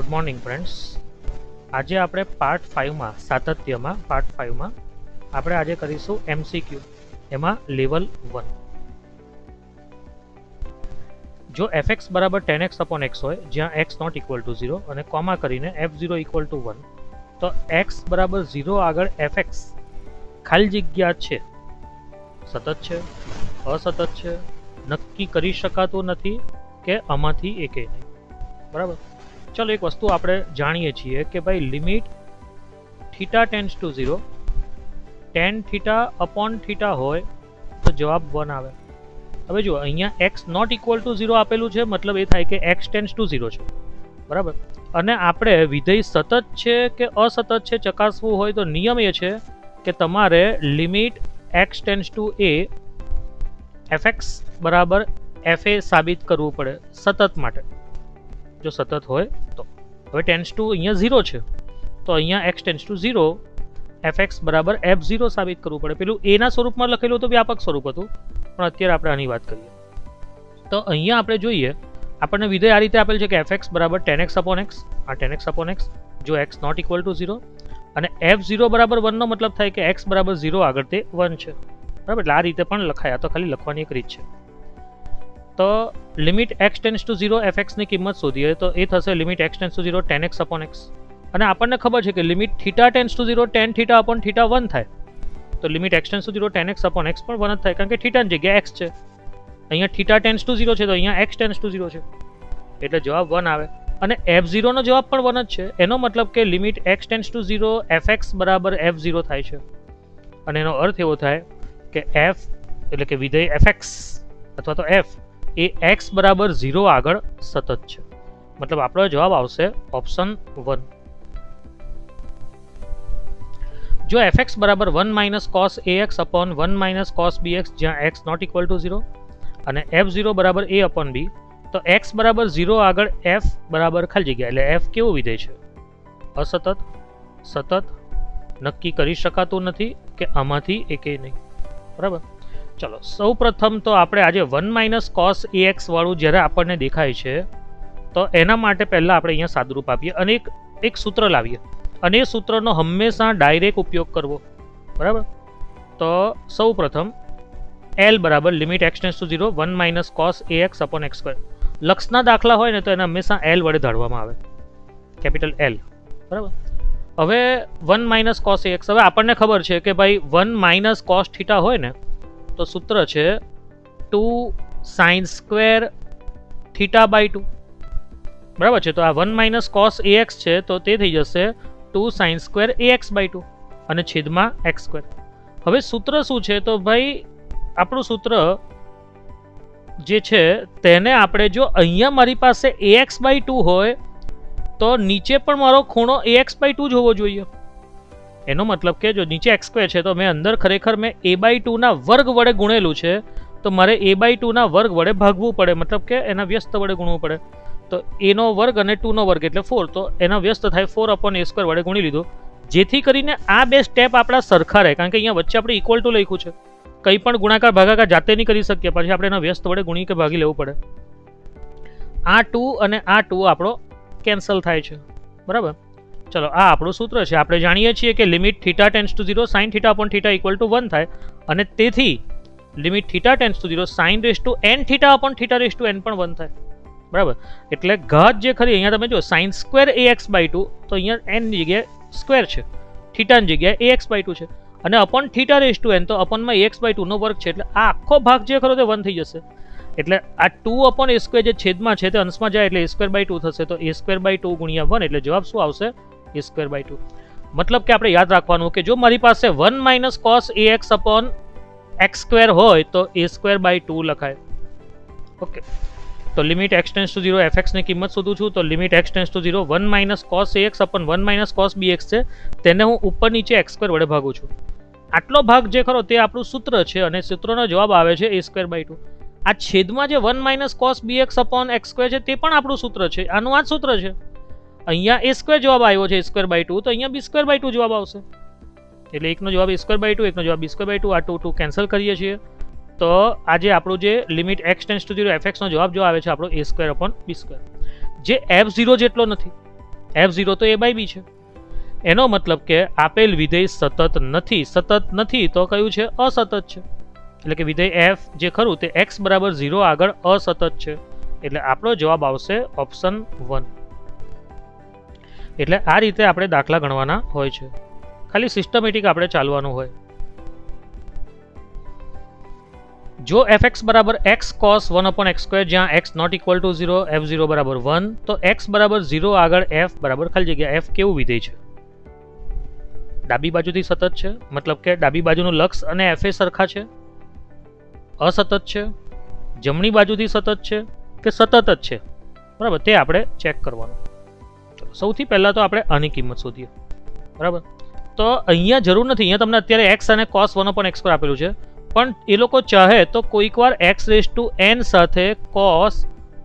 Good morning friends. આજે આપણે part 5માં સાતત્યમાં આપણે આજે કરીશું MCQ, એમાં લેવલ 1. જો fx બરાબર 10x upon x હોય જ્યાં x નોટ ઇક્વલ ટુ 0 અને કોમા કરીને f0 ઇક્વલ ટુ 1, તો x બરાબર 0 આગળ fx ખાલી જગ્યા છે, સતત છે, અસતત છે, નક્કી કરી શકાતું નથી કે આમાંથી એકે નહીં. બરાબર. ચલો એક વસ્તુ આપણે જાણીએ છીએ કે ભાઈ limit theta tends to 0 tan theta upon theta હોય તો જવાબ 1 આવે. હવે જુઓ અહીંયા x નોટ ઇક્વલ ટુ 0 આપેલું છે, મતલબ એ થાય કે x ટેન્ડ્સ ટુ 0 છે. બરાબર. અને આપણે વિધેય સતત છે કે અસતત છે ચકાસવું હોય તો નિયમ એ છે કે તમારે limit x tends two a fx બરાબર fa સાબિત કરવું પડે સતત માટે. જો સતત હોય તો હવે ટેન્ડ્સ ટુ અહીંયા 0 છે તો અહીંયા x ટેન્ડ્સ ટુ 0 fx બરાબર f0 સાબિત કરવું પડે. પેલું a ના સ્વરૂપમાં લખેલું હતું, વ્યાપક સ્વરૂપ હતું, પણ અત્યારે આપણે આની વાત કરીએ. તો અહીંયા આપણે જોઈએ આપણને વિધેય આ રીતે આપેલ છે કે fx બરાબર 10x upon x, આ 10x upon x જો x નોટ ઇક્વલ ટુ 0 અને f0 બરાબર 1 નો મતલબ થાય કે x બરાબર 0 આગળ તે 1 છે. બરાબર. એટલે આ રીતે પણ લખાય, આ તો ખાલી લખવાની એક રીત છે. તો limit x tends to 0 fx ની કિંમત શોધીએ તો એ થશે limit x tends to 0 10x upon x, અને આપણને ખબર છે કે limit theta tends to 0 tan theta upon theta 1 થાય, તો limit x tends to 0 10x upon x પણ 1 જ થાય, કારણ કે થીટાની જગ્યાએ x છે. અહીંયા થીટા ટેન્ડ્સ ટુ 0 છે તો અહીંયા x ટેન્ડ્સ ટુ 0 છે, એટલે જવાબ 1 આવે. અને f0 નો જવાબ પણ 1 જ છે, એનો મતલબ કે limit x tends to 0 fx બરાબર f0 થાય છે. અને એનો અર્થ એવો થાય કે f એટલે કે વિધેય fx અથવા તો f એ x બરાબર 0 આગળ સતત છે. મતલબ આપણો જવાબ આવશે ઓપ્શન 1. જો fx બરાબર 1 minus cos ax upon 1 minus cos bx જ્યાં x નોટ ઇક્વલ ટુ 0 અને f0 બરાબર a અપોન b, તો x બરાબર 0 આગળ f બરાબર ખાલી જગ્યા, એટલે f કેવું વિધેય છે? અસતત, સતત, નક્કી કરી શકાતું નથી કે આમાંથી એકે નહીં. બરાબર. ચલો સૌ પ્રથમ તો આપણે આજે 1 માઇનસ cos ax વાળું જ્યારે આપણને દેખાય છે તો એના માટે પહેલાં આપણે અહીંયા સાદુરૂપ આપીએ અને એક સૂત્ર લાવીએ, અને એ સૂત્રનો હંમેશા ડાયરેક્ટ ઉપયોગ કરવો. બરાબર. તો સૌ પ્રથમ l બરાબર limit x tends to 0 1 minus cos ax upon x square. લક્ષના દાખલા હોય ને તો એને હંમેશા l વડે ધારવામાં આવે, કેપિટલ L. બરાબર. હવે 1 માઇનસ cos ax, હવે આપણને ખબર છે કે ભાઈ 1 માઇનસ cos થીટા હોય ને તો સૂત્ર છે 2 sin સ્ક્વેર થીટા બાય 2. બરાબર છે. તો આ 1 માઇનસ cos ax છે તો તે થઈ જશે 2 sin સ્ક્વેર ax બાય 2 અને છેદમાં x સ્ક્વેર. હવે સૂત્ર શું છે? તો ભાઈ આપણું સૂત્ર જે છે તેને આપણે જો અહીંયા મારી પાસે ax બાય 2 હોય તો નીચે પણ મારો ખૂણો ax બાય 2 જ હોવો જોઈએ. એનો મતલબ કે જો નીચે x સ્ક્વેર છે તો મેં અંદર ખરેખર મેં a બાય 2 ના વર્ગ વડે ગુણેલું છે, તો મારે a બાય 2 ના વર્ગ વડે ભાગવું પડે, મતલબ કે એના વ્યસ્ત વડે ગુણવું પડે. તો a નો વર્ગ અને 2 નો વર્ગ એટલે 4, તો એના વ્યસ્ત થાય 4 અપોન a સ્ક્વેર વડે ગુણી લીધું, જેથી કરીને આ બે સ્ટેપ આપણા સરખા રહે, કારણ કે અહીંયા વચ્ચે આપણે ઇક્વલ ટુ લખ્યું છે. કંઈ પણ ગુણાકાર ભાગાકાર જાતે નહીં કરી શકીએ, પછી આપણે એના વ્યસ્ત વડે ગુણી કે ભાગી લેવું પડે. આ 2 અને આ 2 આપણો કેન્સલ થાય છે. બરાબર. ચલો આ આપણું સૂત્ર છે. આપણે જાણીએ છીએ કે limit theta tends to 0 sin theta upon theta equal to 1 થાય, અને તેથી limit theta tends to 0 sin raise to n theta upon theta raise to n પણ 1 થાય. બરાબર. એટલે ઘાત જે ખરી અહીંયા તમે જો sin સ્ક્વેર ax બાય 2, તો અહીંયા n ની જગ્યાએ સ્ક્વેર છે, થીટાની જગ્યાએ ax બાય 2 છે, અને upon theta raise to n તો અપોનમાં ax બાય 2 નો વર્ગ છે, એટલે આ આખો ભાગ જે ખરો તે 1 થઈ જશે. એટલે આ 2 અપોન a સ્ક્વેર જે છેદમાં છે તે અંશમાં જાય એટલે a સ્ક્વેર બાય 2 થશે, તો a સ્ક્વેર બાય 2 ગુણ્યા 1 એટલે જવાબ શું આવશે? a square by 2. મતલબ કે આપણે યાદ રાખવાનું કે જો મારી પાસે 1 minus cos ax upon x square હોય તો a સ્ક્વેર બાય 2 લખાય. ઓકે. તો limit x tends to 0 fx ની કિંમત શોધું છું, તો limit x tends to 0 1 minus cos ax upon 1 minus cos bx છે, તેને હું ઉપર નીચે x સ્ક્વેર વડે ભાગું છું. આટલો ભાગ જે ખરો તે આપણું સૂત્ર છે, અને સૂત્રનો જવાબ આવે છે a સ્ક્વેર બાય 2. આ છેદમાં જે 1 minus cos bx upon x square છે તે પણ આપણું સૂત્ર છે, આનું આ જ સૂત્ર છે. અહીંયા a સ્ક્વેર જવાબ આવ્યો છે a સ્ક્વેર બાય 2, તો અહીંયા b સ્ક્વેર બાય 2 જવાબ આવશે. એટલે એકનો જવાબ a સ્ક્વેર બાય 2, એકનો જવાબ b સ્ક્વેર બાય 2, આ 2 કેન્સલ કરીએ છીએ. તો આજે આપણું જે limit x tends to 0 fx નો જવાબ જો આવે છે આપણો a square upon b square, જે f0 જેટલો નથી. f0 તો a બાય બી છે. એનો મતલબ કે આપેલ વિધેય સતત નથી તો કયું છે? અસતત છે. એટલે કે વિધેય f જે ખરું તે x બરાબર 0 આગળ અસતત છે. એટલે આપણો જવાબ આવશે ઓપ્શન 1. એટલે આ રીતે આપણે દાખલા ગણવાના હોય છે. ખાલી સિસ્ટમેટિક આપણે ચાલવાનું હોય. જો fx બરાબર x cos 1/x² જ્યાં x not equal to 0, f0 બરાબર 1, તો x બરાબર 0 આગળ f બરાબર ખાલી જગ્યા f કેવું વિધેય છે? ડાબી બાજુથી સતત છે, મતલબ કે ડાબી બાજુનું લક્ષ અને f એ સરખા છે, અસતત છે, જમણી બાજુથી સતત છે કે સતત જ છે, બરાબર? તે આપણે ચેક કરવાનું. સૌથી પહેલા તો આપણે આની કિંમત શોધીએ, બરાબર? તો અહીંયા જરૂર નથી, અહીંયા તમને અત્યારે x અને cos 1/x પર આપેલું છે, પણ એ લોકો ચાહે તો કોઈક વાર x⁴n સાથે cos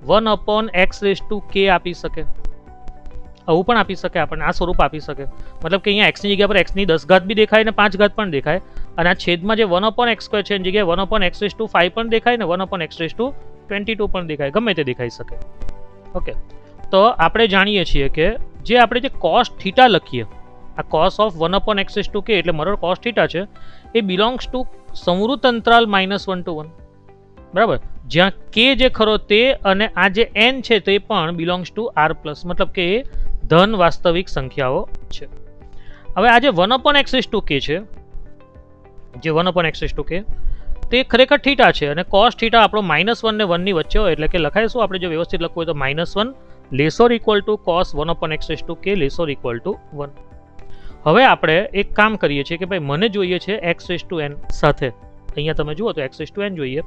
1/x⁴k આપી શકે. આવું પણ આપી શકે, આપણને આ સ્વરૂપ આપી શકે. મતલબ કે અહીંયા x ની જગ્યા પર x ની 10 ઘાત બી દેખાય ને 5 ઘાત પણ દેખાય, અને આ છેદમાં જે 1/x² છે એની જગ્યાએ 1/x⁵ પણ દેખાય ને 1/x⁵22 પણ દેખાય, ગમે તે દેખાઈ શકે. ઓકે, તો આપણે જાણીએ છીએ કે જે આપણે જે cos θ લખીએ, આ cos ઓફ 1/x⁵k એટલે મરોડ cos θ છે, એ બિલોંગ્સ ટુ સંવૃત અંતરાલ -1 to 1, બરાબર? જ્યાં k જે ખરો તે અને આ જે n છે તે પણ બિલોંગ્સ ટુ r+, મતલબ કે એ ધન વાસ્તવિક સંખ્યાઓ છે. હવે આ જે 1/x⁵k છે, જે 1/x⁵k તે ખરેખર θ છે, અને cos θ આપણો -1 ને 1 ની વચ્ચે હોય, એટલે કે લખાય શું આપણે જો વ્યવસ્થિત લખવું હોય તો -1 less or equal to cos 1/x⁵k less or equal to 1. હવે આપણે એક કામ કરીએ છીએ કે ભાઈ મને જોઈએ છે x⁴n સાથે. અહીંયા તમે જુઓ તો x⁴n જોઈએ,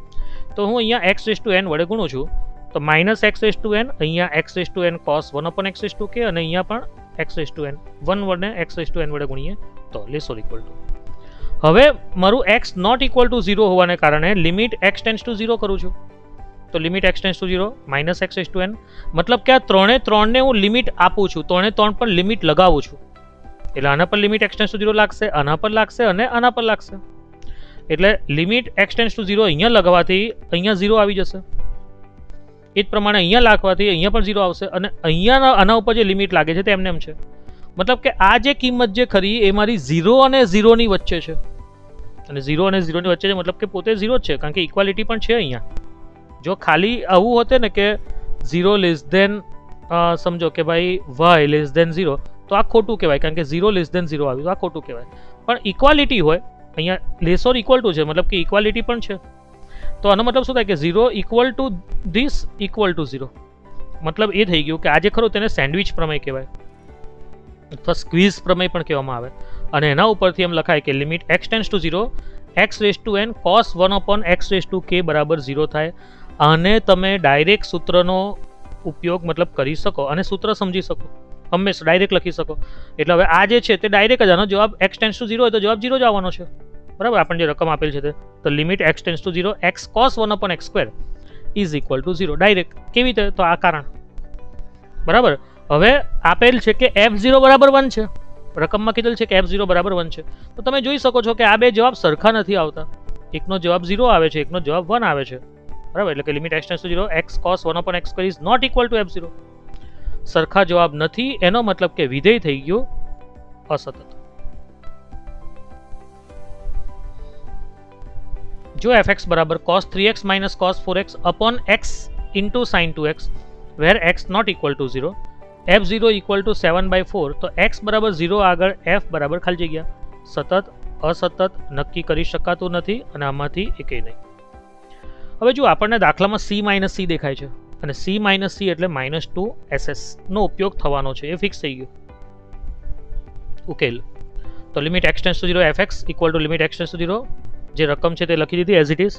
તો હું અહીંયા x⁴n વડે ગુણું છું, તો -x⁴n, અહીંયા x⁴n cos 1/x⁵k, અને અહીંયા પણ x⁴n 1 વડે x⁴n વડે ગુણીએ તો લેસોર ઇક્વલ ટુ. હવે મારું x નોટ ઇક્વલ ટુ 0 હોવાને કારણે લિમિટ x ટેન્ડ્સ ટુ 0 કરું છું, તો limit x tends to 0 -x⁴n, મતલબ કે આ ત્રણે ત્રણને હું લિમિટ આપું છું, ત્રણે ત્રણ પર લિમિટ લગાવું છું. એટલે આના પર લિમિટ x ટેન્ડ્સ ટુ 0 લાગશે, આના પર લાગશે અને આના પર લાગશે. એટલે લિમિટ x ટેન્ડ્સ ટુ 0 અહીંયા લગાવવાથી અહીંયા 0 આવી જશે. એ જ પ્રમાણે અહીંયા લાગવાથી અહીંયા પણ 0 આવશે, અને અહીંયા આના ઉપર જે લિમિટ લાગે છે તે એમને એમ છે. મતલબ કે આ જે કિંમત જે ખરી એ મારી 0 અને 0 ની વચ્ચે છે, અને 0 અને 0 ની વચ્ચે છે મતલબ કે પોતે 0 જ છે, કારણ કે ઇક્વાલિટી પણ છે અહીંયા. જો ખાલી આવું હોતે ને કે 0 લેસ ધેન સમજો કે ભાઈ y <0 તો આ ખોટું કહેવાય, કારણ કે 0 <0 આવ્યું તો આ ખોટું કહેવાય. પણ ઇક્વાલિટી હોય, અહીંયા લેસોર ઇક્વલ ટુ છે, મતલબ કે ઇક્વાલિટી પણ છે, તો આનો મતલબ શું થાય કે 0 equal to this equal to 0. મતલબ એ થઈ ગયું કે આજે ખરું તેને સેન્ડવિચ પ્રમેય કહેવાય, અથવા સ્ક્વીઝ પ્રમેય પણ કહેવામાં આવે. અને એના ઉપરથી એમ લખાય કે limit x tends to 0 x⁴n cos 1/x⁵k બરાબર 0 થાય. આને તમે ડાયરેક્ટ સૂત્રનો ઉપયોગ મતલબ કરી શકો અને સૂત્ર સમજી શકો, હંમેશા ડાયરેક્ટ લખી શકો. એટલે હવે આ જે છે તે ડાયરેક્ટ જ આનો જવાબ x ટેન્ડ્સ ટુ 0 હોય તો જવાબ 0 જ આવવાનો છે, બરાબર? આપણને જે રકમ આપેલ છે તે, તો limit x tends to 0 x cos 1/x² is equal to 0 direct. કેવી રીતે? તો આ કારણ, બરાબર? હવે આપેલ છે કે f0 બરાબર 1 છે, રકમમાં કીધેલ છે કે f0 બરાબર 1 છે, તો તમે જોઈ શકો છો કે આ બે જવાબ સરખા નથી આવતા. એકનો જવાબ 0 આવે છે, એકનો જવાબ 1 આવે છે, બરાબર? એટલે કે limit x tends to 0 x cos 1/x² is not equal to f0. સરખા જવાબ નથી, એનો મતલબ કે વિધેય થઈ ગયું અસતત. જો fx બરાબર cos 3x minus cos 4x upon x into sin 2x where x not equal to 0, f0 equal to 7/4, તો x બરાબર 0 આગળ f બરાબર ખાલી જગ્યા સતત અસતત નક્કી કરી શકાતું નથી, અને આમાંથી એકેય નહીં. હવે જો આપણને દાખલામાં c - c દેખાય છે, અને c - c એટલે -2ss નો ઉપયોગ થવાનો છે, એ ફિક્સ થઈ ગયું. ઉકેલ, તો limit x tends to 0 fx equal to limit x tends to 0, જે રકમ છે તે લખી દીધી એઝ ઇટ ઇઝ.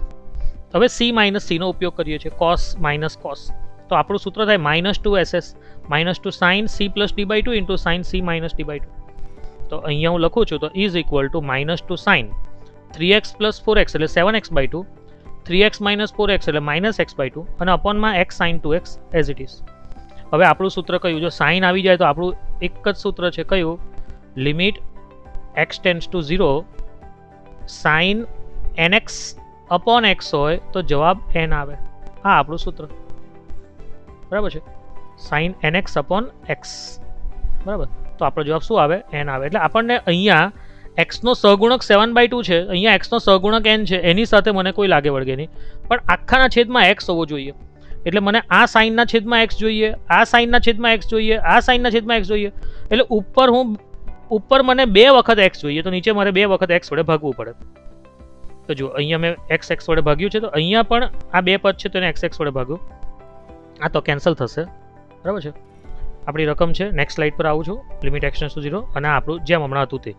હવે c - c નો ઉપયોગ કરીએ છીએ, cos minus cos, તો આપણું સૂત્ર થાય -2ss -2 sin c plus d/2 into sin c minus d/2. તો અહીંયા હું લખું છું તો is equal two -2 sin 3x plus 4x એટલે 7x/2, 3x minus 4x એટલે -x/2, અને અપોનમાં x sin 2x as it is. હવે આપણું સૂત્ર કયું? જો સાઇન આવી જાય તો આપણું એક જ સૂત્ર છે, કયું? Limit x tends to 0 sin nx upon x હોય તો જવાબ n આવે. આ આપણું સૂત્ર, બરાબર છે? sin nx upon x. બરાબર. તો આપણો જવાબ શું આવે? n આવે. એટલે આપણને અહીંયા એક્સનો સહગુણક 7/2 છે, અહીંયા એક્સનો સહગુણક n છે, એની સાથે મને કોઈ લાગે વળગે નહીં, પણ આખાના છેદમાં એક્સ હોવો જોઈએ. એટલે મને આ સાઇનના છેદમાં એક્સ જોઈએ, આ સાઇનના છેદમાં એક્સ જોઈએ, આ સાઇનના છેદમાં એક્સ જોઈએ. એટલે ઉપર મને 2 વખત એક્સ જોઈએ, તો નીચે મારે 2 વખત એક્સ વડે ભાગવું પડે. તો જો અહીંયા મેં એક્સ વડે ભાગ્યું છે, તો અહીંયા પણ આ 2 પદ છે તો એને એક્સ વડે ભાગ્યું. આ તો કેન્સલ થશે. બરાબર છે. આપણી રકમ છે. નેક્સ્ટ સ્લાઇડ પર આવું છું. લિમિટ એક્સ ટેન્ડ્સ ટુ 0 અને આપણું જેમ હમણાં હતું તે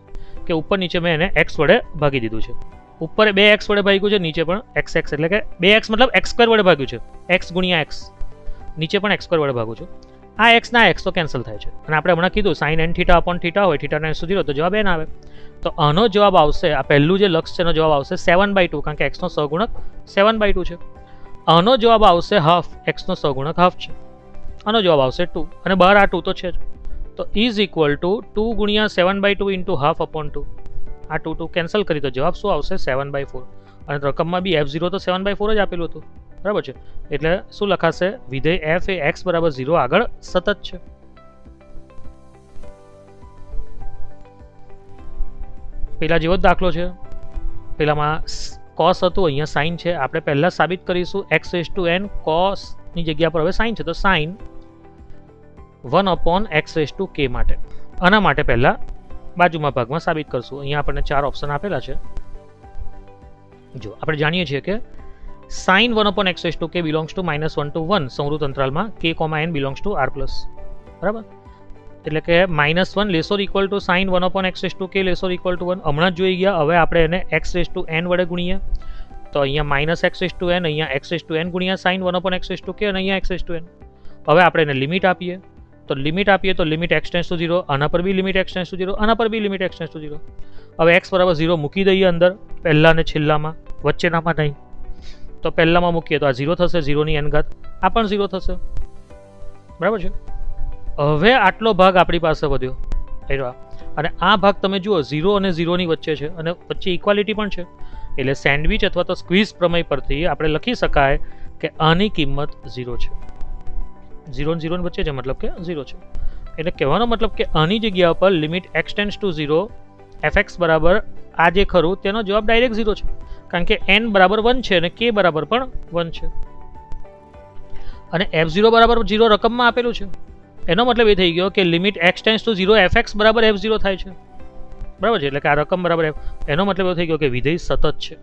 કે ઉપર નીચે મેં એને એક્સ વડે ભાગી દીધું છે. ઉપર 2x વડે ભાગ્યું છે, નીચે પણ x એટલે કે 2x મતલબ x² વડે ભાગ્યું છે, x ગુણ્યા x, નીચે પણ x² વડે ભાગું છું. આ x ના x તો કેન્સલ થાય છે. અને આપણે હમણાં કીધું sin n theta upon theta હોય, થીટા ટેન્ડ્સ ટુ 0, તો જવાબ n આવે. તો આનો જવાબ આવશે, આ પહેલું જે લક્ષ છે એનો જવાબ આવશે 7/2, કારણ કે x નો સહગુણક 7/2 છે. આનો જવાબ આવશે હાફ, x નો સહગુણક હાફ છે. આનો જવાબ આવશે 2, અને બહાર આ 2 તો છે જ. તો ઇઝ ઇક્વલ ટુ 2 ગુણ્યા 7/2 ઇન્ટુ હાફ અપોન 2. આ 2 કેન્સલ કરી તો જવાબ શું આવશે? 7/4. અને રકમમાં બી f0 તો 7/4 જ આપેલું હતું. બરાબર છે. એટલે શું લખાશે? વિધેય f એ x બરાબર 0 આગળ સતત છે. પેલા જેવો જ દાખલો છે. પેલામાં cos હતું, અહીંયા sin છે. આપણે પહેલા સાબિત કરીશું x⁴n cos ની જગ્યા પર હવે sin છે, તો sin 1/x⁴k માટે. આના માટે પહેલા બાજુમાં ભાગમાં સાબિત કરશું. અહીંયા આપણને 4 ઓપ્શન આપેલા છે. જો આપણે જાણીએ છીએ કે sin 1/x⁴k belongs to -1 to 1 સંવૃત અંતરાલમાં k, n belongs to r+. બરાબર. એટલે કે -1 less or equal to sin 1/x⁴k less or equal to 1 હમણાં જ જોઈ ગયા. હવે આપણે એને x⁴n વડે ગુણીએ, તો અહીંયા -x⁴n, અહીંયા x⁴n ગુણ્યા sin 1/x⁴k અને અહીંયા x⁴n. હવે આપણે એને લિમિટ આપીએ, તો લિમિટ x ટેન્ડ્સ ટુ 0, આના પર બી લિમિટ x ટેન્ડ્સ ટુ 0, આના પર બી લિમિટ x ટેન્ડ્સ ટુ 0. હવે x બરાબર 0 મૂકી દઈએ અંદર, પહેલા ને છેલ્લામાં, વચ્ચેનામાં નહીં. તો પહેલામાં મૂકીએ તો આ 0 થશે, 0 ની n ઘાત, આ પણ 0 થશે. બરાબર છે. હવે આટલો ભાગ આપણી પાસે વધ્યો, અને આ ભાગ તમે જુઓ 0 અને 0 ની વચ્ચે છે, અને વચ્ચે ઇક્વાલિટી પણ છે. એટલે સેન્ડવિચ અથવા તો સ્ક્વીઝ પ્રમેય પરથી આપણે લખી શકાય કે આની કિંમત 0 છે. 0 અને 0 ની વચ્ચે છે, મતલબ કે 0 છે. એટલે કહેવાનો મતલબ કે આની જગ્યા પર limit x tends to 0 fx બરાબર આ જે ખરું તેનો જવાબ ડાયરેક્ટ 0 છે, કારણ કે n બરાબર 1 છે અને k બરાબર પણ 1 છે. અને f0 બરાબર 0 રકમમાં આપેલું છે. એનો મતલબ એ થઈ ગયો કે limit x tends to 0 fx બરાબર f0 થાય છે. બરાબર છે. એટલે કે આ રકમ બરાબર f, એનો મતલબ એવો થઈ ગયો કે વિધેય સતત છે.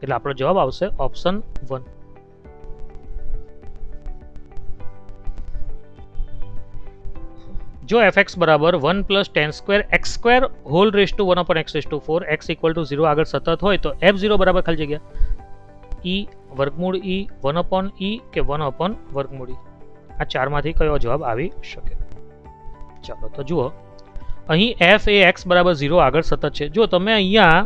એટલે આપણો જવાબ આવશે ઓપ્શન 1. જો fx બરાબર 1 + tan² x² whole raise to 1/x⁴ x equal to 0 આગળ સતત હોય, તો f0 બરાબર ખાલી જગ્યા e વર્ગમૂળ e 1/e કે 1/√e. આ ચારમાંથી કયો જવાબ આવી શકે? ચાલો તો જુઓ, અહીં f એ x બરાબર 0 આગળ સતત છે. જો તમે અહીંયા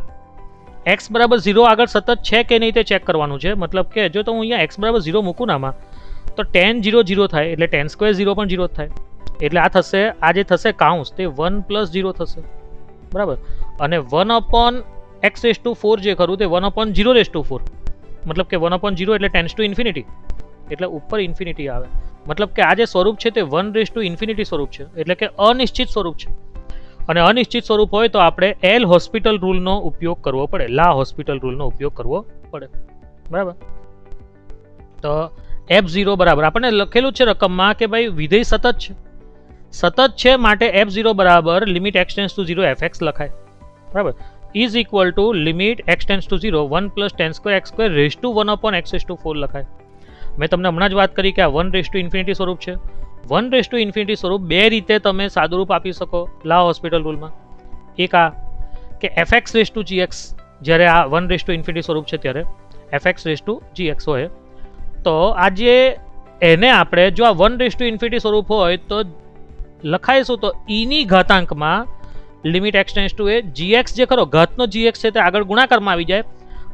x બરાબર 0 આગળ સતત છે કે નહીં તે ચેક કરવાનું છે. મતલબ કે જો તો હું અહીંયા x બરાબર 0 મૂકું નામાં, તો tan 0 0 થાય, એટલે tan² 0 પણ 0 જ થાય. એટલે આ થશે, આ જે થશે કાઉન્સ તે 1 + 0 થશે. બરાબર. અને 1/x⁴ જે ખરું તે 1/0⁴, મતલબ કે 1/0 એટલે ટેન્ડ્સ ટુ ઇન્ફિનિટી, એટલે ઉપર ઇન્ફિનિટી આવે. મતલબ કે આ જે સ્વરૂપ છે તે 1⁻∞ સ્વરૂપ છે, એટલે કે અનિશ્ચિત સ્વરૂપ છે. અને અનિશ્ચિત સ્વરૂપ હોય તો આપણે એલ હોસ્પિટલ રૂલનો ઉપયોગ કરવો પડે, લા હોસ્પિટલ રૂલનો ઉપયોગ કરવો પડે. બરાબર. તો f0 બરાબર આપણને લખેલું છે રકમમાં કે ભાઈ વિધેય સતત છે. સતત છે માટે f0 બરાબર limit x tends to 0 fx લખાય. બરાબર. Is equal to limit x tends to 0 1 + tan² x² raise to 1/x⁴ લખાય. મેં તમને હમણાં જ વાત કરી કે આ 1⁻∞ સ્વરૂપ છે. 1⁻∞ સ્વરૂપ બે રીતે તમે સાદુરૂપ આપી શકો લા હોસ્પિટલ રૂલમાં. એક આ કે fx⁻gx, જ્યારે આ 1⁻∞ સ્વરૂપ છે ત્યારે fx⁻gx હોય, તો આજે એને આપણે જો આ 1⁻∞ સ્વરૂપ હોય તો લખાઈશું તો e ની ઘાતાંકમાં લિમિટ x ટેન્ડ્સ ટુ એ gx જે ખરો ઘાતનો gx છે તે આગળ ગુણાકારમાં આવી જાય,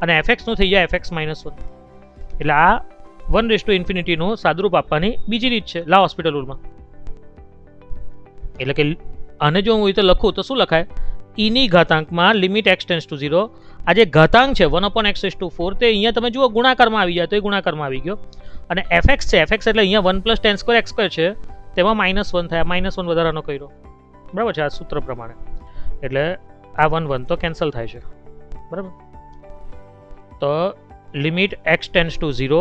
અને fx નું થઈ જાય fx - 1. એટલે આ 1⁻∞ નું સાદુરૂપ આપવાની બીજી રીત છે લા હોસ્પિટલ રૂલમાં. એટલે કે આને જો હું રીતે લખું તો શું લખાય? e ની ઘાતાંકમાં લિમિટ x ટેન્ડ્સ ટુ 0, આ જે ઘાતાંક છે 1/x⁴ તે અહીંયા તમે જુઓ ગુણાકારમાં આવી જાય તો એ ગુણાકારમાં આવી ગયો. અને fx છે, fx એટલે અહીંયા 1 + tan² x² છે, તેમાં -1 થાય, -1 વધારાનો કર્યો. બરાબર છે, આ સૂત્ર પ્રમાણે. એટલે આ 1 1 તો કેન્સલ થાય છે, બરાબર. તો લિમિટ x ટેન્ડ્સ ટુ 0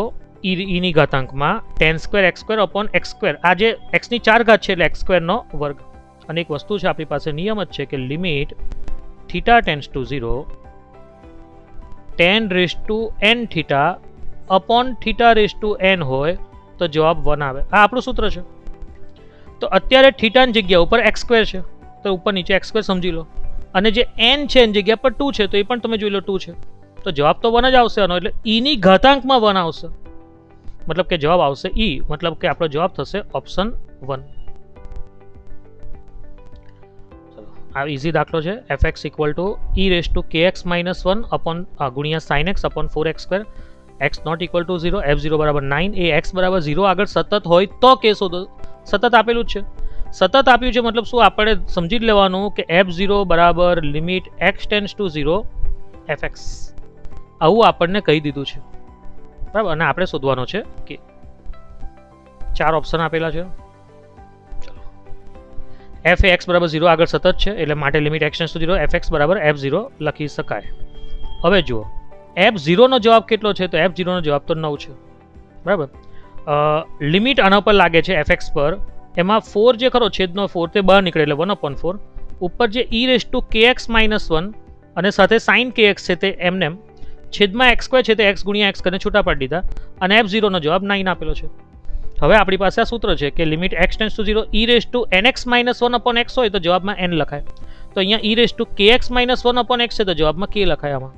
ની ઘાતાંકમાં tan² x² અપોન x², આ જે x ની 4 ઘાત છે એટલે x² નો વર્ગ. અને એક વસ્તુ છે આપણી પાસે નિયમ જ છે કે limit theta tends to 0 tan raise to n theta upon theta raise to n હોય તો જવાબ 1 આવે. આ આપણું સૂત્ર છે. તો અત્યારે થીટાની જગ્યા ઉપર x² છે તો ઉપર નીચે x² સમજી લો, અને જે n છે એની જગ્યા પર 2 છે તો એ પણ તમે જોઈ લો 2 છે, તો જવાબ તો 1 જ આવશે આનો. એટલે e ની ઘાતાંકમાં 1 આવશે, મતલબ કે જવાબ આવશે e, મતલબ કે આપણો જવાબ થશે ઓપ્શન 1. આ ઇઝી દાખલો છે. fx equal to e raise to kx minus 1 upon ગુણ્યા sin x upon 4x², x not equal to 0, f0 બરાબર 9. એ x બરાબર 0 આગળ સતત હોય તો કે શોધો. સતત આપેલું જ છે, સતત આપ્યું છે મતલબ શું આપણે સમજી જ લેવાનું કે f0 બરાબર limit x tends to 0 fx, આવું આપણને કહી દીધું છે, બરાબર. અને આપણે શોધવાનો છે કે 4 ઓપ્શન આપેલા છે. f એ x બરાબર 0 આગળ સતત છે એટલે માટે limit x tends to 0 fx બરાબર f0 લખી શકાય. હવે જુઓ f0 નો જવાબ કેટલો છે, તો f0 નો જવાબ તો 9 છે, બરાબર. લિમિટ આના પર લાગે છે fx પર, એમાં 4 જે ખરો છેદનો 4 તે બહાર નીકળે એટલે 1/4, ઉપર જે e raise to kx minus 1 અને સાથે sin kx છે તે એમને છેદમાં x² છે તે x ગુણ્યા x કરીને છૂટા પાડી દીધા, અને f0 નો જવાબ 9 આપેલો છે. હવે આપણી પાસે આ સૂત્ર છે કે limit x tends to 0 e raise to nx minus 1 upon x હોય તો જવાબમાં n લખાય, તો અહીંયા e raise to kx minus 1 upon x છે તો જવાબમાં k લખાય આમાં.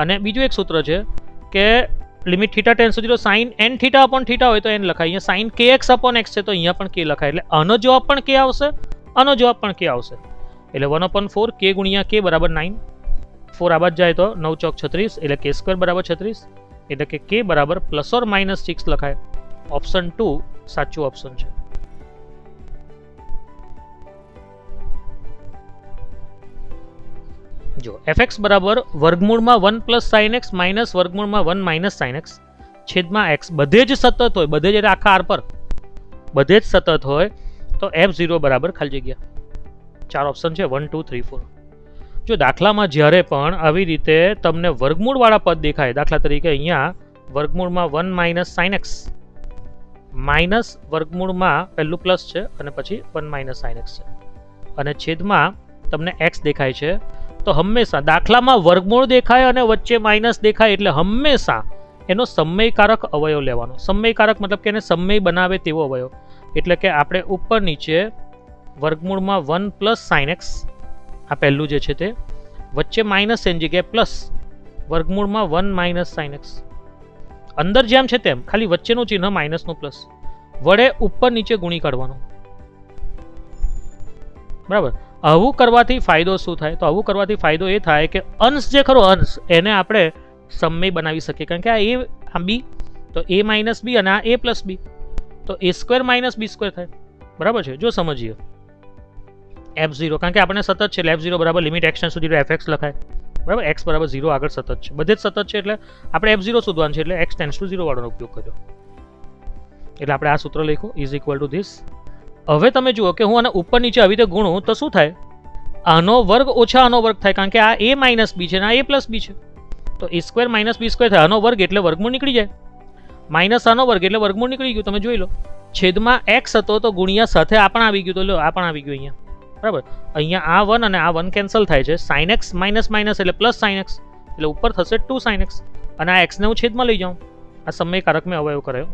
અને બીજું એક સૂત્ર છે કે limit theta tends to 0 sin n theta upon theta હોય તો n લખાય, અહીંયા sin kx અપોન x છે તો અહીંયા પણ k લખાય, એટલે આનો જવાબ પણ k આવશે, આનો જવાબ પણ k આવશે. એટલે 1/4 k ગુણ્યા k બરાબર 9, 4 આ બાદ જાય તો 9 ચોક 36 એટલે k² બરાબર 36, એટલે કે k બરાબર ±6 લખાય. ઓપ્શન 2 સાચું ઓપ્શન છે. જો fx બરાબર વર્ગમૂળમાં 1 પ્લસ sin x માઇનસ વર્ગમૂળમાં 1 માઇનસ sin x છેદમાં x બધે જ સતત હોય, બધે જ આખા r પર બધે જ સતત હોય તો f0 બરાબર ખાલી જગ્યા 4 ઓપ્શન છે 1 2 3 4. જો દાખલામાં જ્યારે પણ આવી રીતે તમને વર્ગમૂળવાળા પદ દેખાય, દાખલા તરીકે અહીંયા વર્ગમૂળમાં 1 માઇનસ sin x માઇનસ વર્ગમૂળમાં પહેલું પ્લસ છે અને પછી 1 માઇનસ sin x છે અને છેદમાં તમને x દેખાય છે, તો હંમેશા દાખલામાં વર્ગમૂળ દેખાય અને વચ્ચે માઇનસ દેખાય એટલે હંમેશા એનો સમયકારક અવયવ લેવાનો. સમયકારક મતલબ કે એને સમય બનાવે તેવો અવયવ, એટલે કે આપણે ઉપર નીચે વર્ગમૂળમાં 1 પ્લસ sin x આ પહેલું જે છે તે, વચ્ચે માઇનસ એની જગ્યાએ પ્લસ વર્ગમૂળમાં 1 માઇનસ sin x, અંદર જેમ છે તેમ ખાલી વચ્ચેનું ચિહ્ન માઇનસનું પ્લસ વડે ઉપર નીચે ગુણી કાઢવાનું, બરાબર. આવું કરવાથી ફાયદો શું થાય, તો આવું કરવાથી ફાયદો એ થાય કે અંશ જે ખરો અંશ એને આપણે સમય બનાવી શકીએ, કારણ કે આ બી તો a માઇનસ બી અને આ a પ્લસ બી તો a² માઇનસ b² થાય, બરાબર છે. જો સમજીએ f0 કારણ કે આપણે સતત છે એટલે f0 બરાબર limit x tends to 0 fx લખાય, બરાબર. x બરાબર 0 આગળ સતત છે, બધે જ સતત છે એટલે આપણે f0 શોધવાનું છે એટલે x ટેન્ડ્સ ટુ 0 વાળાનો ઉપયોગ કર્યો, એટલે આપણે આ સૂત્ર લખ્યું ઇઝ ઇક્વલ ટુ ધીસ. હવે તમે જુઓ કે હું આને ઉપર નીચે આવી રીતે ગુણું તો શું થાય, આનો વર્ગ ઓછા આનો વર્ગ થાય, કારણ કે આ a માઇનસ બી છે અને આ a પ્લસ બી છે, તો a² માઇનસ b² થાય. આનો વર્ગ એટલે વર્ગમૂળ નીકળી જાય, માઇનસ આનો વર્ગ એટલે વર્ગમૂળ નીકળી ગયું. તમે જોઈ લો છેદમાં x હતો તો ગુણ્યા સાથે આ પણ આવી ગયું, તો લો આ પણ આવી ગયું અહીંયા, બરાબર. અહીંયા આ 1 અને આ 1 કેન્સલ થાય છે, sin x માઇનસ માઇનસ એટલે પ્લસ sin x એટલે ઉપર થશે 2 sin x અને આ x ને હું છેદમાં લઈ જાઉં, આ સમયકારક મેં અવયવ કર્યો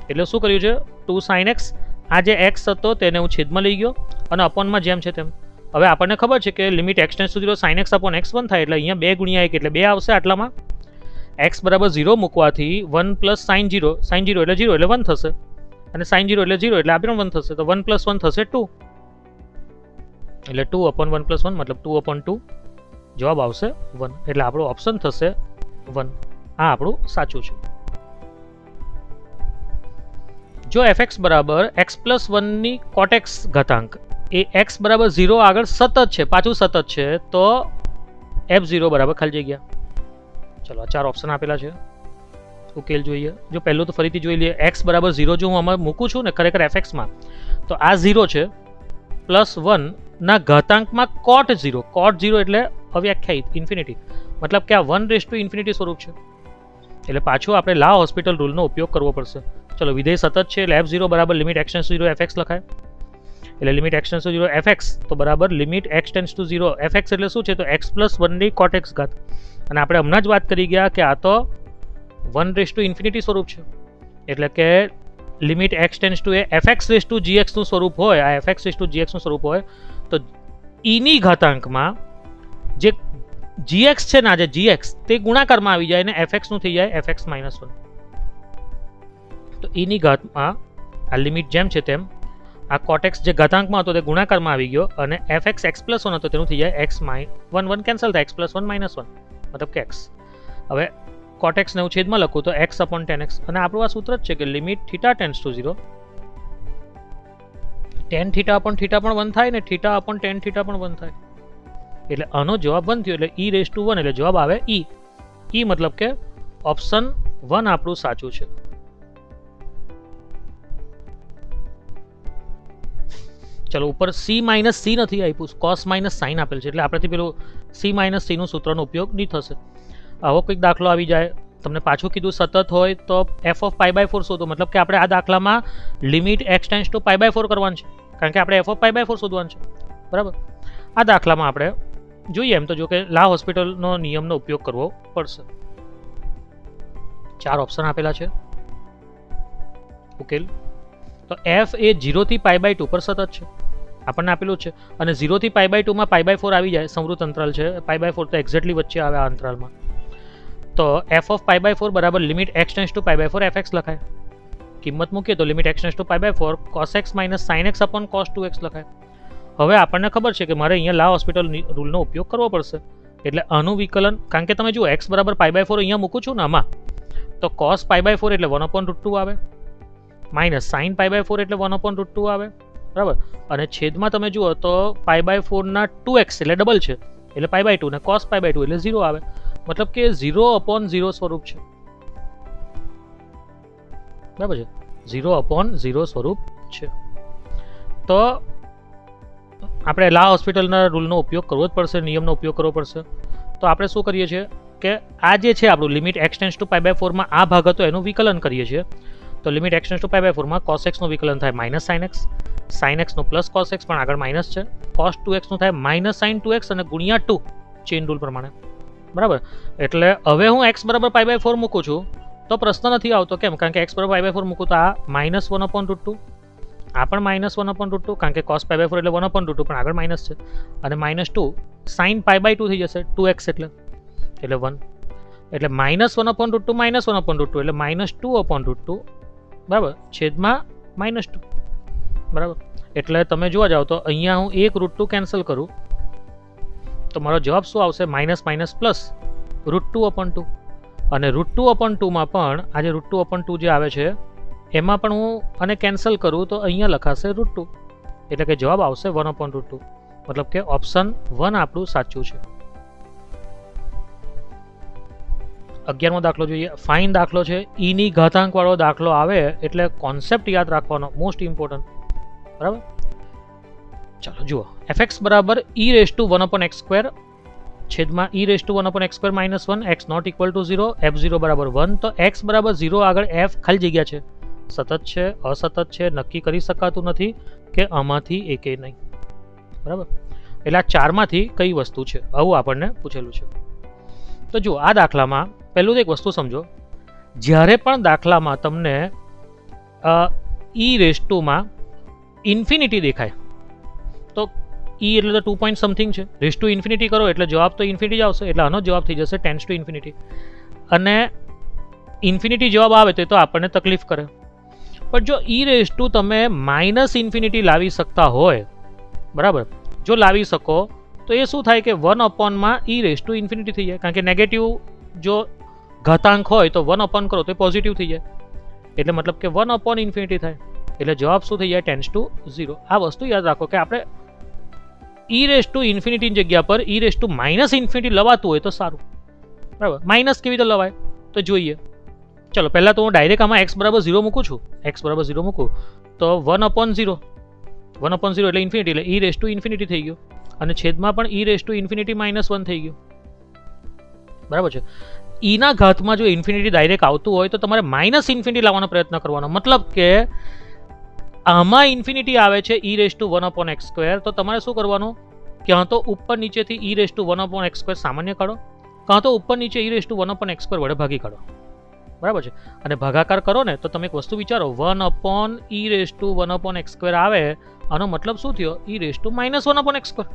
એટલે શું કર્યું છે 2 sin x, આ જે x હતો તેને હું છેદમાં લઈ ગયો અને અપોનમાં જેમ છે તેમ. હવે આપણને ખબર છે કે limit x tends to 0 sin x upon x1 થાય એટલે અહીંયા 2 ગુણ્યા 1 એટલે 2 આવશે આટલામાં. x બરાબર 0 મૂકવાથી 1 પ્લસ sin 0 એટલે 0 એટલે 1 થશે અને sin 0 એટલે 0 એટલે આ પણ 1 થશે, તો 1 પ્લસ 1 થશે 2 એટલે 2 અપોન 1 પ્લસ 1 મતલબ 2 અપોન 2 જવાબ આવશે 1, એટલે આપણો ઓપ્શન થશે 1. આ આપણું સાચું છે. જો fx બરાબર x પ્લસ 1 ની cot x ઘાતાંક એ x બરાબર 0 આગળ સતત છે, પાછું સતત છે, તો f0 બરાબર ખાલી જગ્યા. ચલો આ 4 ઓપ્શન આપેલા છે, ઉકેલ જોઈએ. જો પહેલું તો ફરીથી જોઈ લઈએ, x બરાબર 0 જો હું આમાં મૂકું છું ને ખરેખર fx માં તો આ 0 છે +1 ના ઘાતાંકમાં cot 0. cot 0 એટલે અવ્યાખ્યાયિત ઇન્ફિનિટી, મતલબ કે આ 1/∞ સ્વરૂપ છે. એટલે પાછું આપણે લા હોસ્પિટલ રૂલનો ઉપયોગ કરવો પડશે. ચલો, વિધેય સતત છે એટલે f0 બરાબર limit x tends to 0 fx લખાય. એટલે limit x tends to 0 fx તો બરાબર limit x tends to 0 fx એટલે શું છે? તો x + 1 ની cot x ઘાત. અને આપણે હમણાં જ વાત કરી ગયા કે આ તો 1/∞ સ્વરૂપ છે. એટલે કે limit x tends two fx/gx નું સ્વરૂપ હોય, આ fx/gx નું સ્વરૂપ હોય તો e ની ઘાતાંકમાં જે gx છે ને, આજે gx તે ગુણાકારમાં આવી જાય અને fx નું થઈ જાય fx - 1. તો e ની ઘાતમાં આ લિમિટ જેમ છે તેમ આ cot x જે ઘાતાંકમાં હતો તે ગુણાકારમાં આવી ગયો અને fx x + 1 હતો તેનું થઈ જાય x - 1 કેન્સલ થાય, x + 1 - 1 મતલબ કે x. હવે cot x ને હું છેદમાં લખું તો x/tan x. અને આપણું આ સૂત્ર જ છે કે લિમિટ θ ટેન્ડ્સ ટુ 0 tan θ પણ 1 થાય ને θ tan θ પણ 1 થાય. એટલે આનો જવાબ 1 થયો. એટલે e⁻1 એટલે જવાબ આવે e. e મતલબ કે ઓપ્શન 1 આપણું સાચું છે. ચલો, ઉપર c - c નથી આપ્યું, cos - sin આપેલ છે. એટલે આપણેથી પેલું c - c નું સૂત્રનો ઉપયોગ નહીં થશે. આવો કંઈક દાખલો આવી જાય, તમને પાછું કીધું સતત હોય તો f(π/4) શોધો. મતલબ કે આપણે આ દાખલામાં લિમિટ x ટેન્ડ્સ ટુ π/4 કરવાનું છે, કારણ કે આપણે f(π/4) શોધવાનું છે. બરાબર. આ દાખલામાં આપણે જોઈએ એમ તો જો કે લા હોસ્પિટલનો નિયમનો ઉપયોગ કરવો પડશે. 4 ઓપ્શન આપેલા છે. ઉકેલ તો f એ 0 થી π/2 પર સતત છે, આપણને આપેલું છે. અને 0 થી π/2 માં π/4 આવી જાય, સમૃદ્ધ અંતરાલ છે. π/4 તો એક્ઝેક્ટલી વચ્ચે આવે આ અંતરાલમાં. તો f(π/4) બરાબર limit x tends to π/4 fx લખાય. કિંમત મૂકીએ તો limit x tends to π/4 cos x - sin x cos 2x લખાય. હવે આપણને ખબર છે કે મારે અહીંયા લા હોસ્પિટલ રૂલનો ઉપયોગ કરવો પડશે. એટલે આનું વિકલન, કારણ કે તમે જુઓ x બરાબર π/4 અહીંયા મૂકું છું ને આમાં, તો cos π/4 એટલે 1/√2 આવે, માઇનસ sin π/4 એટલે 1/√2 આવે. બરાબર. અને છેદમાં તમે જુઓ તો π/4 ના 2x એટલે ડબલ છે, એટલે π/2 ને cos π/2 એટલે 0 આવે. મતલબ કે 0/0 સ્વરૂપ છે. બરાબર છે, 0/0 સ્વરૂપ છે. તો આપણે લા હોસ્પિટલના રૂલનો ઉપયોગ કરવો જ પડશે, નિયમનો ઉપયોગ કરવો પડશે. તો આપણે શું કરીએ છીએ કે આ જે છે આપણું લિમિટ x ટેન્ડ્સ ટુ π/4 માં આ ભાગ હતો એનું વિકલન કરીએ છીએ. તો લિમિટ x ટેન્ડ્સ ટુ π/4 માં cos x નું વિકલન થાય -sin x, sin x નું પ્લસ cos x પણ આગળ માઇનસ છે, cos 2x નું થાય -sin 2x અને ગુણ્યા 2 ચેઇન રૂલ પ્રમાણે. બરાબર. એટલે હવે હું x બરાબર π/4 મૂકું છું તો પ્રશ્ન નથી આવતો. કેમ? કારણ કે x બરાબર π/4 મૂકું તો આ -1/√2, આ પણ -1/√2, કારણ કે cos π/4 એટલે 1/√2 પણ આગળ માઇનસ છે. અને -2 sin π/2 થઈ જશે, 2x એટલે 1. એટલે -1/√2 -1/√2 એટલે -2/√2. બરાબર. છેદમાં -2. બરાબર. એટલે તમે જોવા જાઓ તો અહીંયા હું 1√2 કેન્સલ કરું તો મારો જવાબ શું આવશે? -+ √2/2. અને √2/2 માં પણ આ જે √2/2 જે આવે છે એમાં પણ હું આને કેન્સલ કરું તો અહીંયા લખાશે √2. એટલે કે જવાબ આવશે 1/√2. મતલબ કે ઓપ્શન 1 આપણું સાચું છે. 11મો દાખલો જોઈએ. ફાઇન દાખલો છે. e ની ઘાતાંક વાળો દાખલો આવે એટલે કોન્સેપ્ટ યાદ રાખવાનો, મોસ્ટ ઇમ્પોર્ટન્ટ. બરાબર. ચાલો જુઓ, fx બરાબર e⁻1/x² છેદમાં e⁻1/x² - 1 x not equal to 0 f0 બરાબર 1. તો x બરાબર 0 આગળ f ખાલી જગ્યા છે, સતત છે, અસતત છે, નક્કી કરી શકાતું નથી કે આમાંથી એકેય નહીં. બરાબર. એટલે આ ચારમાંથી કઈ વસ્તુ છે આવું આપણને પૂછેલું છે. તો જુઓ, આ દાખલામાં પહેલું એક વસ્તુ સમજો, જ્યારે પણ દાખલામાં તમને e⁻માં ઇન્ફિનિટી દેખાય તો e એટલે તો 2 પોઈન્ટ સમથિંગ છે, રેઝ ટુ ઇન્ફિનિટી કરો એટલે જવાબ તો ઇન્ફિનિટી જ આવશે. એટલે આનો જવાબ થઈ જશે ટેન્ડ્સ ટુ ઇન્ફિનિટી. અને ઇન્ફિનિટી જવાબ આવે તો આપણને તકલીફ કરે. પણ જો e⁻ તમે -ઇન્ફિનિટી લાવી શકતા હોય, બરાબર, જો લાવી શકો તો એ શું થાય કે 1/માં e⁻ઇન્ફિનિટી થઈ જાય. કારણ કે નેગેટિવ જો ઘાતાંક હોય તો 1/ કરો તો એ પોઝિટિવ થઈ જાય. એટલે મતલબ કે 1/ઇન્ફિનિટી થાય. એટલે જવાબ શું થઈ જાય? Tends to 0. આ વસ્તુ યાદ રાખો કે આપણે e⁻ઇન્ફિનિટીની જગ્યા પર e⁻∞ લવાતું હોય તો સારું. બરાબર. માઇનસ કેવી રીતે લવાય તો જોઈએ. ચલો, પહેલાં તો હું ડાયરેક્ટ આમાં x બરાબર 0 મૂકું છું. x બરાબર 0 મૂકું તો 1/0 1/0 એટલે ઇન્ફિનિટી, એટલે ઈ રેસ ટુ ઇન્ફિનિટી થઈ ગયું, અને છેદમાં પણ ઈ રેસ ટુ ઇન્ફિનિટી -1 થઈ ગયું. બરાબર છે. ઈના ઘાતમાં જો ઇન્ફિનિટી ડાયરેક્ટ આવતું હોય તો તમારે માઇનસ ઇન્ફિનિટી લાવવાનો પ્રયત્ન કરવાનો. મતલબ કે આમાં ઇન્ફિનિટી આવે છે ઈ રેસ ટુ 1/x², તો તમારે શું કરવાનું, ક્યાં તો ઉપર નીચેથી ઈ રેસ ટુ 1/x² સામાન્ય કાઢો, કાં તો ઉપર નીચે ઈ રેસ ટુ 1/x² વડે ભાગી કાઢો. બરાબર છે. અને ભાગાકાર કરો ને તો તમે એક વસ્તુ વિચારો, 1/e રેસ ટુ 1/x² આવે, આનો મતલબ શું થયો, ઈ રેસ ટુ -1/x².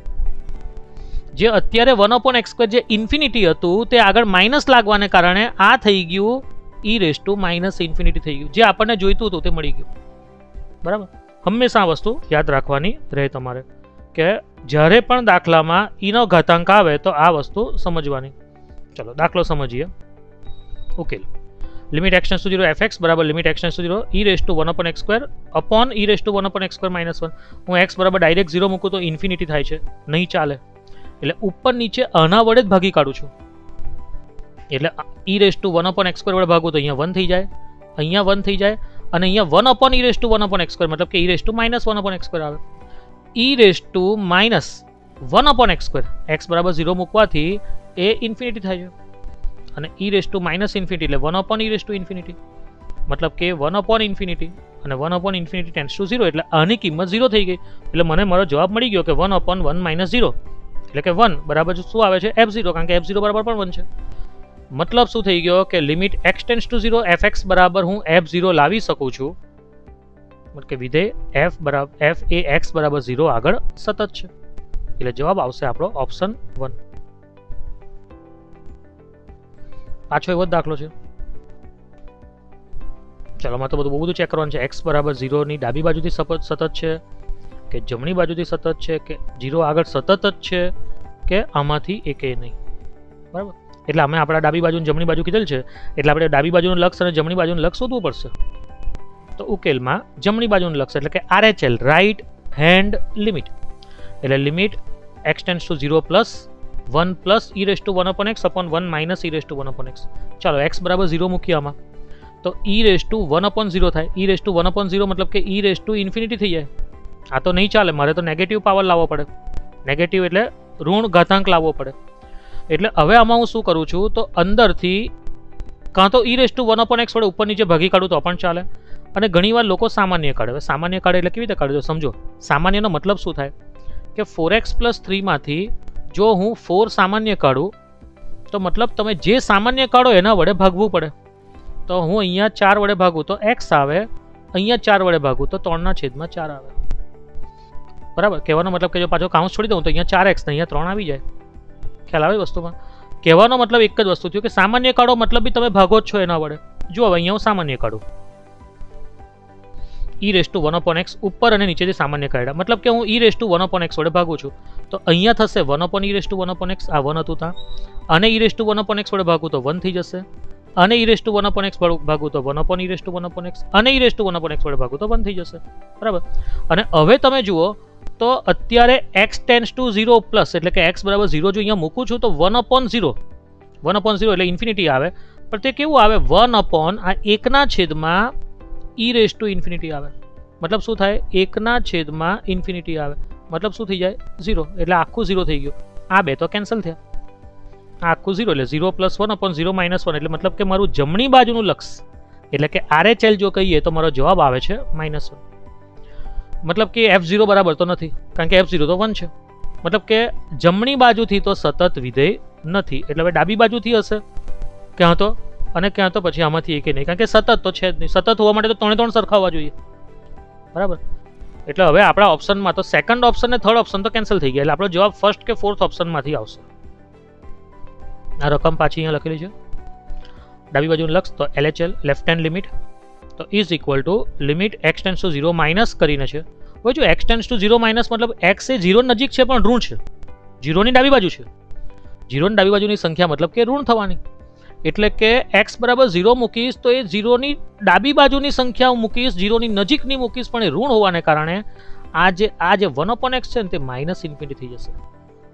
જે અત્યારે 1/x² જે ઇન્ફિનિટી હતું તે આગળ માઇનસ લાગવાને કારણે આ થઈ ગયું ઈ રેસ ટુ -ઇન્ફિનિટી થઈ ગયું, જે આપણને જોઈતું હતું તે મળી ગયું. બરાબર. હંમેશા આ વસ્તુ યાદ રાખવાની રહે તમારે, કે જ્યારે પણ દાખલામાં ઈનો ઘાતાંક આવે તો આ વસ્તુ સમજવાની. ચલો દાખલો સમજીએ. ઉકેલ. Limit x tends to 0 fx બરાબર limit x tends to 0 e raise to 1/x² upon e raise to 1/x² -1. હું x બરાબર ડાયરેક્ટ 0 મૂકું તો ઇન્ફિનિટી થાય છે, નહીં ચાલે. એટલે ઉપર નીચે આના વડે જ ભાગી કાઢું છું. એટલે e રેસ ટુ 1/x² વડે ભાગું તો અહીંયા 1 થઈ જાય, અહીંયા 1 થઈ જાય, અને અહીંયા 1 upon e raise to 1/x², મતલબ કે e રેસ ટુ -1/x² આવે. e raise to -1/x², x બરાબર 0 મૂકવાથી એ ઇન્ફિનિટી થાય છે, અને e રેસ ટુ -ઇન્ફિનિટી એટલે 1 / e રેસ ટુ ઇન્ફિનિટી, મતલબ કે 1 / ઇન્ફિનિટી, અને 1 / ઇન્ફિનિટી ટેન્ડ્સ ટુ 0, એટલે આની કિંમત 0 થઈ ગઈ. એટલે મને મારો જવાબ મળી ગયો કે 1/1 - 0, એટલે કે 1 બરાબર શું આવે છે, f0, કારણ કે f0 બરાબર પણ 1 છે. મતલબ શું થઈ ગયો કે limit x tends to 0 fx બરાબર હું f0 લાવી શકું છું, મતલબ કે વિધેય f એ x બરાબર 0 આગળ સતત છે. એટલે જવાબ આવશે આપણો ઓપ્શન 1. પાછો એવો જ દાખલો છે. ચાલો આમાં તો બહુ બધું ચેક કરવાનું છે. x બરાબર 0 ની ડાબી બાજુથી સતત છે, કે જમણી બાજુથી સતત છે, કે 0 આગળ સતત જ છે, કે આમાંથી એકે નહીં. બરાબર. એટલે અમે આપણા ડાબી બાજુ જમણી બાજુ કીધેલ છે, એટલે આપણે ડાબી બાજુનું લક્ષ અને જમણી બાજુનું લક્ષ શોધવું પડશે. તો ઉકેલમાં જમણી બાજુનું લક્ષ એટલે કે RHL, રાઈટ હેન્ડ લિમિટ, એટલે limit x tends to 0 1 + e raise to 1/x upon 1 - e raise to 1/x. ચાલો x બરાબર 0 મૂકીએ આમાં, તો e રેસ ટુ 1/0 થાય. e રેસ ટુ 1/0 મતલબ કે e રેસ ટુ ઇન્ફિનિટી થઈ જાય. આ તો નહીં ચાલે, મારે તો નેગેટિવ પાવર લાવવો પડે. નેગેટિવ એટલે ઋણ ઘાતાંક લાવવો પડે. એટલે હવે આમાં હું શું કરું છું, તો અંદરથી કાં તો e રેસ ટુ 1/x વડે ઉપર નીચે ભાગી કાઢું તો પણ ચાલે, અને ઘણીવાર લોકો સામાન્ય કાઢે. હવે સામાન્ય કાઢે એટલે કેવી રીતે કાઢે સમજો. સામાન્યનો મતલબ શું થાય કે 4x + 3 માંથી જો હું 4 સામાન્ય કાઢું તો મતલબ તમે જે સામાન્ય કાઢો એના વડે ભાગવું પડે. તો હું અહીંયા 4 વડે ભાગું તો x આવે, અહીંયા 4 વડે ભાગું તો 3/4 આવે. બરાબર. કહેવાનો મતલબ કે જો પાછો કાઉન્સ છોડી દઉં તો અહીંયા 4x ને અહીંયા 3 આવી જાય. ખ્યાલ આવે વસ્તુમાં. કહેવાનો મતલબ એક જ વસ્તુ થયું કે સામાન્ય કાઢો મતલબ બી તમે ભાગો જ છો એના વડે. જો હવે અહીંયા હું સામાન્ય કાઢું, e રેસ ટુ 1/x ઉપર અને નીચેથી સામાન્ય કાઢ્યા, મતલબ કે હું e રેસ ટુ 1/x વડે ભાગું છું, તો અહીંયા થશે 1 / e રેસ ટુ 1/x, આ 1 હતું ત્યાં, અને e રેસ ટુ 1/x વડે ભાગું તો 1 થઈ જશે, અને e રેસ ટુ 1/x ભાગું તો 1 / e રેસ ટુ 1/x, અને e રેસ ટુ 1/x વડે ભાગું તો 1 થઈ જશે. બરાબર. અને હવે તમે જુઓ તો અત્યારે x ટેન્ડ્સ ટુ 0 પ્લસ, એટલે કે x બરાબર 0 જો અહીંયા મૂકું છું તો 1/0 એટલે ઇન્ફિનિટી આવે, પણ તે કેવું આવે, 1 આ 1/, e રેસ ટુ ઇન્ફિનિટી આવે. મતલબ શું થાય, 1/, ઇન્ફિનિટી આવે, મતલબ શું થઈ જાય 0, એટલે આખું 0 થઈ ગયું. આ બે તો કેન્સલ થયા, આ આખું 0 એટલે 0 + 1/0 - 1, એટલે મતલબ કે મારું જમણી બાજુનું લક્ષ એટલે કે RHL જો કહીએ તો મારો જવાબ આવે છે -1. મતલબ કે f0 બરાબર તો નથી, કારણ કે f0 તો 1 છે, મતલબ કે જમણી બાજુથી તો સતત વિધેય નથી. એટલે હવે ડાબી બાજુથી હશે ક્યાં તો, અને ક્યાં તો પછી આમાંથી એકે નહીં, કારણ કે સતત તો છે જ નહીં. સતત હોવા માટે તો 3 સરખા હોવા જોઈએ. બરાબર. એટલે હવે આપણા ઓપ્શનમાં તો સેકન્ડ ઓપ્શન ને થર્ડ ઓપ્શન તો કેન્સલ થઈ ગયા, એટલે આપણો જવાબ ફર્સ્ટ કે ફોર્થ ઓપ્શનમાંથી આવશે. આ રકમ પાછી અહીંયા લખેલી છે. ડાબી બાજુનું લક્ષ તો LHL, લેફ્ટ હેન્ડ લિમિટ, તો is equal to limit x tends to 0 minus કરીને છે. હવે જો x ટેન્ડ્સ ટુ 0 માઇનસ મતલબ x એ 0 નજીક છે પણ ઋણ છે, 0 ની ડાબી બાજુ છે. 0 ની ડાબી બાજુની સંખ્યા મતલબ કે ઋણ થવાની, એટલે કે x બરાબર 0 મૂકીશ તો એ 0 ની ડાબી બાજુની સંખ્યા હું મૂકીશ, 0 ની નજીકની મૂકીશ, પણ એ ઋણ હોવાને કારણે આ જે 1/x છે ને તે -ઇન્ફિનિટી થઈ જશે,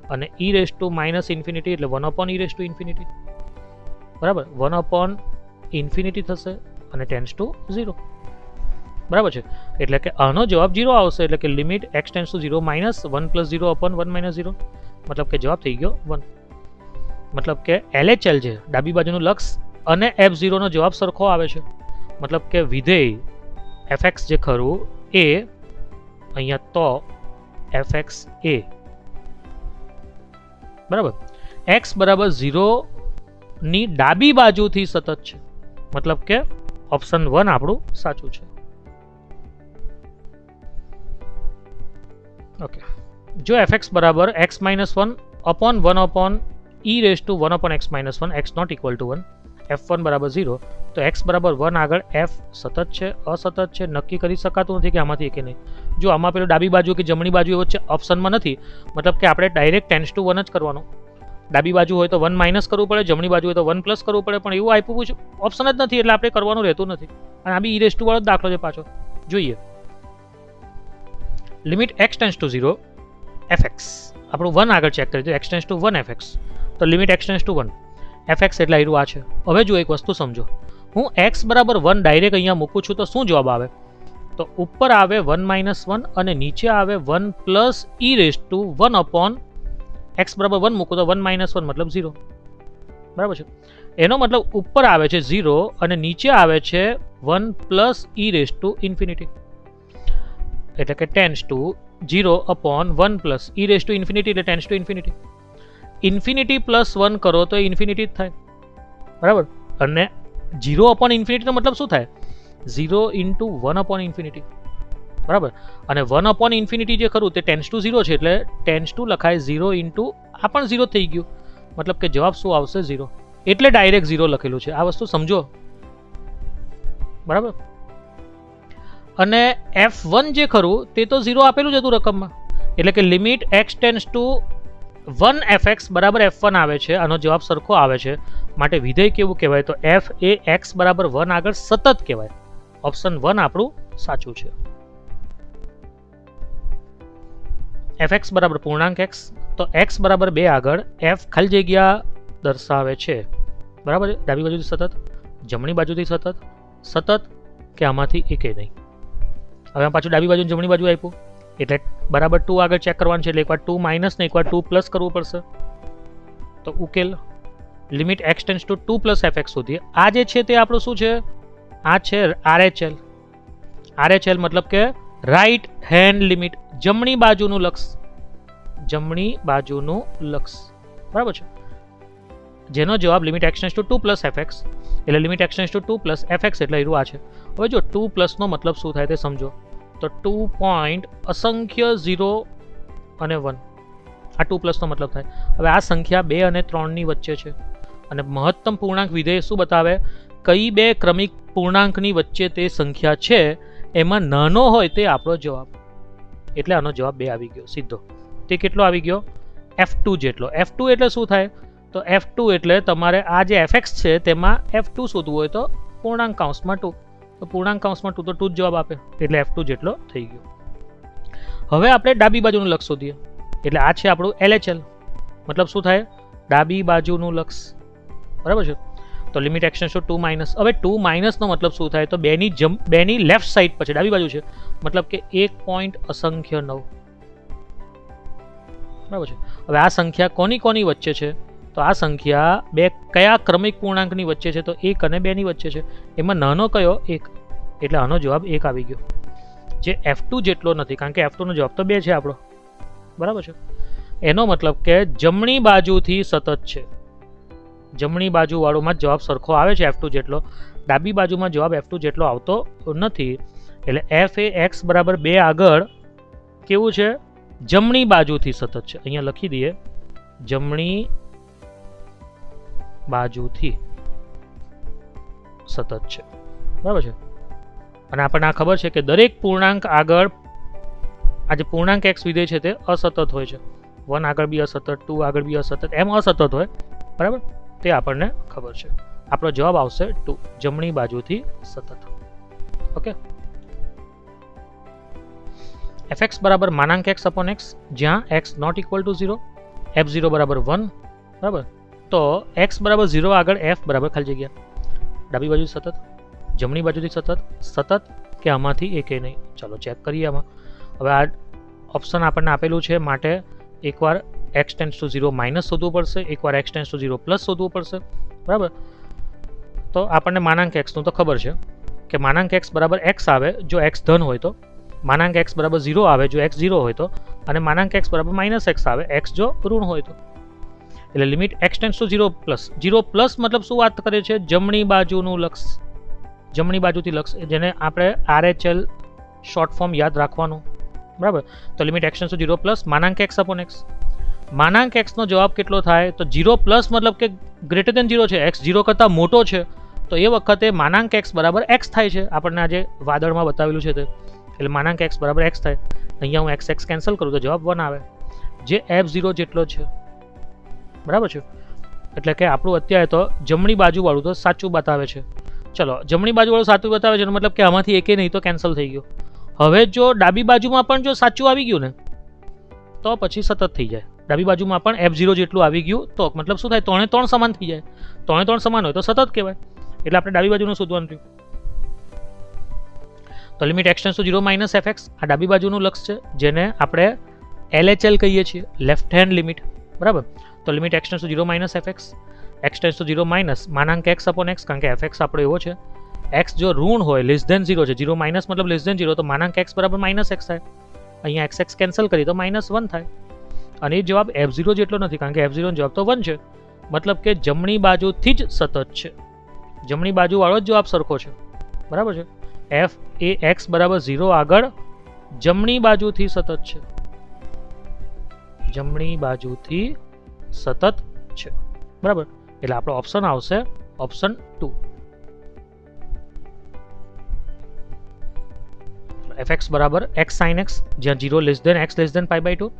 અને e રેસ ટુ -ઇન્ફિનિટી એટલે 1 / e રેસ ટુ ઇન્ફિનિટી. બરાબર. 1 / ઇન્ફિનિટી થશે અને ટેન્ડ્સ ટુ 0. બરાબર છે, એટલે કે આનો જવાબ 0 આવશે, એટલે કે limit x tends to 0 minus 1 plus 0 upon 1 minus 0, મતલબ કે જવાબ થઈ ગયો 1. મતલબ કે LHL છે ડાબી બાજુનું લક્ષ અને f0 નો જવાબ સરખો આવે છે, મતલબ કે વિધેય fx જે ખરું એ અહીંયા તો fx a બરાબર x બરાબર 0 ની ડાબી બાજુથી સતત છે, મતલબ કે ઓપ્શન 1 આપણું સાચું છે. ઓકે, જો fx બરાબર x minus 1 upon 1 upon e raise to 1 upon x minus 1 x not equal to 1, f1 બરાબર 0, તો x બરાબર 1 આગળ f સતત છે અસતત છે નક્કી કરી શકાતું નથી કે આમાંથી કે નહીં. જો આમાં પેલું ડાબી બાજુ કે જમણી બાજુ એવો છે ઓપ્શનમાં નથી, મતલબ કે આપણે ડાયરેક્ટ ટેન્ડ્સ ટુ 1 જ કરવાનું. ડાબી બાજુ હોય તો 1 માઇનસ કરવું પડે, જમણી બાજુ હોય તો 1 પ્લસ કરવું પડે, પણ એવું આપ્યું છે ઓપ્શન જ નથી એટલે આપણે કરવાનું રહેતું નથી. અને આ બી e રેઝ ટુ વાળો જ દાખલો છે પાછો. જોઈએ limit x tends to 0 fx, આપણું 1 આગળ ચેક કરી દો, x ટેન્ડ્સ ટુ 1 fx, તો limit x tends two 1 fx એટલે આયરું આ છે. હવે જો એક વસ્તુ સમજો, હું x બરાબર 1 ડાયરેક્ટ અહીંયા મૂકું છું તો શું જવાબ આવે? તો ઉપર આવે 1 માઇનસ 1 અને નીચે આવે 1 plus e raise to 1 upon x બરાબર 1 મૂકું તો 1 માઇનસ 1 મતલબ 0, બરાબર છે. એનો મતલબ ઉપર આવે છે 0 અને નીચે આવે છે 1 plus e raise to infinity, એટલે કે tends to 0 upon 1 plus e raise to infinity એટલે tends to infinity. Infinity plus 1 કરો તો ઇન્ફિનિટી જ થાય, બરાબર. અને 0 અપોન ઇન્ફિનિટીનો મતલબ શું થાય? 0 ઇન્ટુ 1 અપોન ઇન્ફિનિટી, બરાબર. અને 1 અપોન ઇન્ફિનિટી જે ખરું તે ટેન્ડ્સ ટુ 0 છે એટલે ટેન્ડ્સ ટુ લખાય 0 ઇન્ટુ આ પણ 0 થઈ ગયું, મતલબ કે જવાબ શું આવશે? 0. એટલે ડાયરેક્ટ 0 લખેલું છે. આ વસ્તુ સમજો, બરાબર. અને f1 જે ખરું તે તો 0 આપેલું જ હતું રકમમાં, એટલે કે limit x tends two 1 fx બરાબર f1 આવે છે, આનો જવાબ સરખો આવે છે, માટે વિધેય કેવું કહેવાય? તો f એ x બરાબર 1 આગળ સતત કહેવાય. ઓપ્શન 1 આપણું સાચું છે. fx બરાબર પૂર્ણાંક x, તો x બરાબર 2 આગળ f ખાલી જગ્યા દર્શાવે છે, બરાબર. ડાબી બાજુથી સતત, જમણી બાજુથી સતત, સતત કે આમાંથી એકે નહીં. હવે પાછું ડાબી બાજુ જમણી બાજુ આપ્યું એટલે બરાબર 2 આગળ ચેક કરવાનું છે, એટલે એકવાર 2 માઇનસ ને એકવાર 2 પ્લસ કરવું પડશે. તો ઉકેલ limit x tends two 2 plus fx સુધી. આ જે છે તે આપણું શું છે? આ છે RHL. RHL મતલબ કે રાઈટ હેન્ડ લિમિટ, જમણી બાજુનું લક્ષ, જમણી બાજુનું લક્ષ, બરાબર છે. જેનો જવાબ limit x tends two 2 plus fx, એટલે limit x tends two 2 plus fx એટલે એરું આ છે. હવે જો 2 પ્લસનો મતલબ શું થાય તે સમજો. તો 2 પોઈન્ટ અસંખ્ય 0 અને 1, આ 2 પ્લસનો મતલબ થાય. હવે આ સંખ્યા 2 અને 3ની વચ્ચે છે અને મહત્તમ પૂર્ણાંક વિધેય શું બતાવે? કઈ બે ક્રમિક પૂર્ણાંકની વચ્ચે તે સંખ્યા છે એમાં નાનો હોય તે આપણો જવાબ, એટલે આનો જવાબ 2 આવી ગયો સીધો. તે કેટલો આવી ગયો? f2 જેટલો. f2 એટલે શું થાય? તો f2 એટલે તમારે આ જે fx છે તેમાં f2 શોધવું હોય તો પૂર્ણાંક કાઉન્સમાં 2, તો પૂર્ણાંક કાઉન્સમાં 2 તો 2 જ જવાબ આપે, એટલે f2 જેટલો થઈ ગયો. હવે આપણે ડાબી બાજુનું લક્ષ શોધીએ, એટલે આ છે આપણું LHL, મતલબ શું થાય? ડાબી બાજુનું લક્ષ, બરાબર છે. તો limit x tends two 2 minus, હવે 2 માઇનસનો મતલબ શું થાય? તો બેની લેફ્ટ સાઈડ પર છે, ડાબી બાજુ છે, મતલબ કે 1 પોઈન્ટ અસંખ્ય 9, બરાબર છે. હવે આ સંખ્યા કોની કોની વચ્ચે છે? તો આ સંખ્યા બે કયા ક્રમિક પૂર્ણાંકની વચ્ચે છે? તો 1 અને 2 ની વચ્ચે છે. એમાં નાનો કયો? 1, એટલે આનો જવાબ 1 આવી ગયો, જે f2 જેટલો નથી, કારણ કે f2 નો જવાબ તો 2 છે આપણો, બરાબર છે. એનો મતલબ કે જમણી બાજુથી સતત છે, જમણી બાજુ વાળોમાં જવાબ સરખો આવે છે f2 જેટલો, ડાબી બાજુમાં જવાબ f2 જેટલો આવતો નથી. એટલે f એ x બરાબર 2 આગળ કેવું છે? જમણી બાજુથી સતત છે. અહીંયા લખી દઈએ, જમણી બાજુથી સતત છે, બરાબર છે. અને આપણને આ ખબર છે કે દરેક પૂર્ણાંક આગળ આ જે પૂર્ણાંક x વિધેય છે તે અસતત હોય છે. 1 આગળ બી અસતત, 2 આગળ બી અસતત, એમ અસતત હોય, બરાબર. તે આપણને ખબર છે. આપણો જવાબ આવશે 2, જમણી બાજુથી સતત. ઓકે. fx બરાબર માનાંક x અપોન x, જ્યાં x not equal to 0, f0 બરાબર 1, બરાબર. તો x બરાબર 0 આગળ f બરાબર ખાલી જગ્યા ડાબી બાજુ સતત, જમણી બાજુથી સતત, સતત કે આમાંથી એકે નહીં. ચલો ચેક કરીએ આમાં. હવે આ ઓપ્શન આપણને આપેલું છે માટે એકવાર x ટેન્ડ્સ ટુ 0 માઇનસ શોધવું પડશે, એકવાર x ટેન્ડ્સ ટુ 0 પ્લસ શોધવું પડશે, બરાબર. તો આપણને માનાંક એક્સનું તો ખબર છે કે માનાંક એક્સ બરાબર એક્સ આવે જો એક્સ ધન હોય તો, માનાંક એક્સ બરાબર 0 આવે જો એક્સ 0 હોય તો, અને માનાંક એક્સ બરાબર માઇનસ એક્સ આવે એક્સ જો ઋણ હોય તો. એટલે limit x tends to 0 plus મતલબ શું વાત કરે છે? જમણી બાજુનું લક્ષ, જમણી બાજુથી લક્ષ, જેને આપણે RHL શોર્ટ ફોર્મ યાદ રાખવાનું, બરાબર. તો limit x tends to 0 plus માનાંક એક્સ અપોન એક્સ. માનાંક એક્સનો જવાબ કેટલો થાય? તો 0 પ્લસ મતલબ કે ગ્રેટર દેન 0 છે, એક્સ 0 કરતાં મોટો છે, તો એ વખતે માનાંક એક્સ બરાબર એક્સ થાય છે. આપણને આજે વાદળમાં બતાવેલું છે તે, એટલે માનાંક એક્સ બરાબર એક્સ થાય. અહીંયા હું એક્સ એક્સ કેન્સલ કરું તો જવાબ 1 આવે, જે F0 જેટલો છે, બરાબર છે. એટલે કે આપણું અત્યારે તો જમણી બાજુવાળું તો સાચું બતાવે છે. ચલો, જમણી બાજુવાળું સાચું બતાવે છે મતલબ કે આમાંથી એકે નહીં તો કેન્સલ થઈ ગયો. હવે જો ડાબી બાજુમાં પણ જો સાચું આવી ગયું ને તો પછી સતત થઈ જાય. ડાબી બાજુમાં પણ F0 જેટલું આવી ગયું તો મતલબ શું થાય? 3 3 સમાન થઈ જાય. 3 3 સમાન હોય તો સતત કહેવાય. એટલે આપણે ડાબી બાજુનું શોધવાનું થયું. તો limit x tends to 0 minus fx આ ડાબી બાજુનું લક્ષ છે, જેને આપણે LHL કહીએ છીએ, લેફ્ટ હેન્ડ લિમિટ, બરાબર. તો limit x tends to 0 minus fx, x tends to 0 minus માનાંક એક્સ અપોન એક્સ, કારણ કે fx આપણો એવો છે, એક્સ જો ઋણ હોય લેસ ધેન 0 છે, 0 માઇનસ મતલબ લેસ ધેન 0, તો માનાંક એક્સ બરાબર માઇનસ એક્સ થાય. અહીંયા એક્સ એક્સ કેન્સલ કરી તો -1 થાય. અને એ જવાબ F0 જેટલો નથી, કારણ કે F0 નો જવાબ તો 1 છે, મતલબ કે જમણી બાજુથી જ સતત છે. જમણી બાજુવાળો જ જવાબ સરખો છે, બરાબર છે. f એ x બરાબર 0 આગળ જમણી બાજુથી સતત છે, જમણી બાજુથી સતત છે, બરાબર. એટલે આપણો ઓપ્શન આવશે ઓપ્શન 2. fx બરાબર x sin x, જ્યાં 0 less than x less than π/2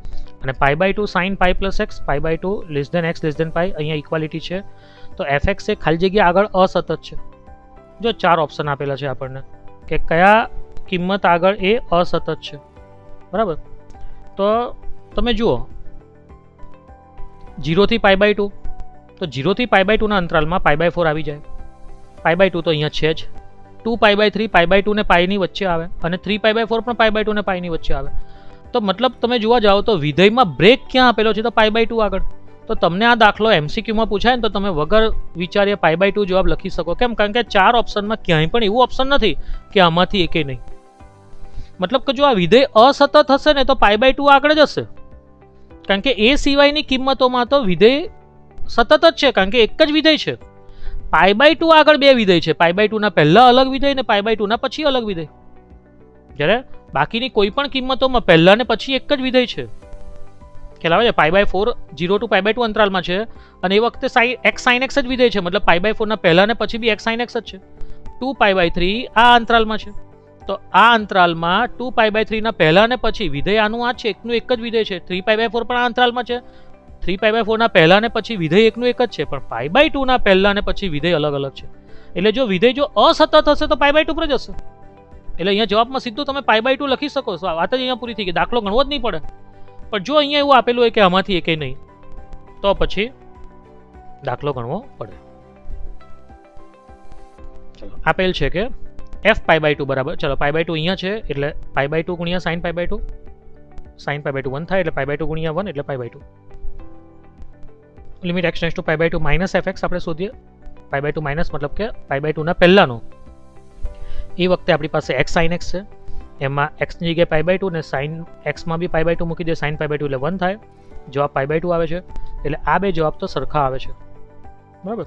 અને π/2 sin π plus x, π/2 less than x less than π. અહીંયા ઇક્વાલિટી છે, તો fx એ ખાલી જગ્યા આગળ અસતત છે. જો 4 ઓપ્શન આપેલા છે આપણને કે કયા કિંમત આગળ એ અસતત છે, બરાબર. તો તમે જુઓ 0 થી π/2, તો 0 થી π/2 ના અંતરાલમાં π/4 આવી જાય. π/2 તો અહીંયા છે જ, 2π/3 π/2 ને π ની વચ્ચે આવે, અને 3π/4 પણ π/2 ને π ની વચ્ચે આવે. તો મતલબ તમે જોવા જાઓ તો વિધેયમાં બ્રેક ક્યાં આપેલો છે? તો π/2 આગળ. તો તમને આ દાખલો MCQમાં પૂછાય ને તો તમે વગર વિચારીએ π/2 જવાબ લખી શકો. કેમ? કારણ કે 4 ઓપ્શનમાં ક્યાંય પણ એવું ઓપ્શન નથી કે આમાંથી એકે નહીં. મતલબ કે જો આ વિધેય અસતત હશે ને તો π/2 આગળ જ હશે, કારણ કે એ સિવાયની કિંમતોમાં તો વિધેય સતત જ છે, કારણ કે એક જ વિધેય છે. π/2 આગળ 2 વિધેય છે, π/2 ના પહેલા અલગ વિધેય ને π/2 ના પછી અલગ વિધેય. જ્યારે બાકીની કોઈ પણ કિંમતોમાં પહેલા ને પછી એક જ વિધેય છે. ખ્યાલ આવે છે? π/4 0 to π/2 અંતરાલમાં છે, અને એ વખતે x sin x જ વિધેય છે, મતલબ π/4 ના પહેલા ને પછી બી x sin x જ છે. 2π/3 આ અંતરાલમાં છે, તો આ અંતરાલમાં 2π/3 ના પહેલા ને પછી વિધેય આનું આ છે, એકનું એક જ વિધેય છે. 3π/4 પણ આ અંતરાલમાં છે, 3π/4 ના પહેલા ને પછી વિધેય એકનું એક જ છે, પણ π/2 ના પહેલા ને પછી વિધેય અલગ અલગ છે. એટલે જો વિધેય જો અસતત હશે તો π/2 પર જ હશે. એટલે અહીંયા જવાબમાં સીધું તમે π/2 લખી શકો છો. વાત જ અહીંયા પૂરી થઈ ગઈ, દાખલો ગણવો જ નહીં પડે. પણ જો અહીંયા એવું આપેલું હોય કે આમાંથી એકે નહીં, તો પછી દાખલો ગણવો પડે. ચલો, આપેલ છે કે f π/2 બરાબર, ચલો π/2 અહીંયા છે એટલે π/2 ગુણ્યા sin π/2, sin π/2 1 થાય એટલે π/2 ગુણ્યા 1 એટલે π/2. Limit x tends to π/2 minus fx આપણે શોધીએ. π/2 માઇનસ મતલબ કે π/2 ના પહેલાનો. એ વખતે આપણી પાસે x sin x છે, એમાં x ની જગ્યાએ π/2 ને sin x માં બી π/2 મૂકી દે, sin π/2 એટલે 1 થાય, જવાબ π/2 આવે છે. એટલે આ બે જવાબ તો સરખા આવે છે, બરાબર.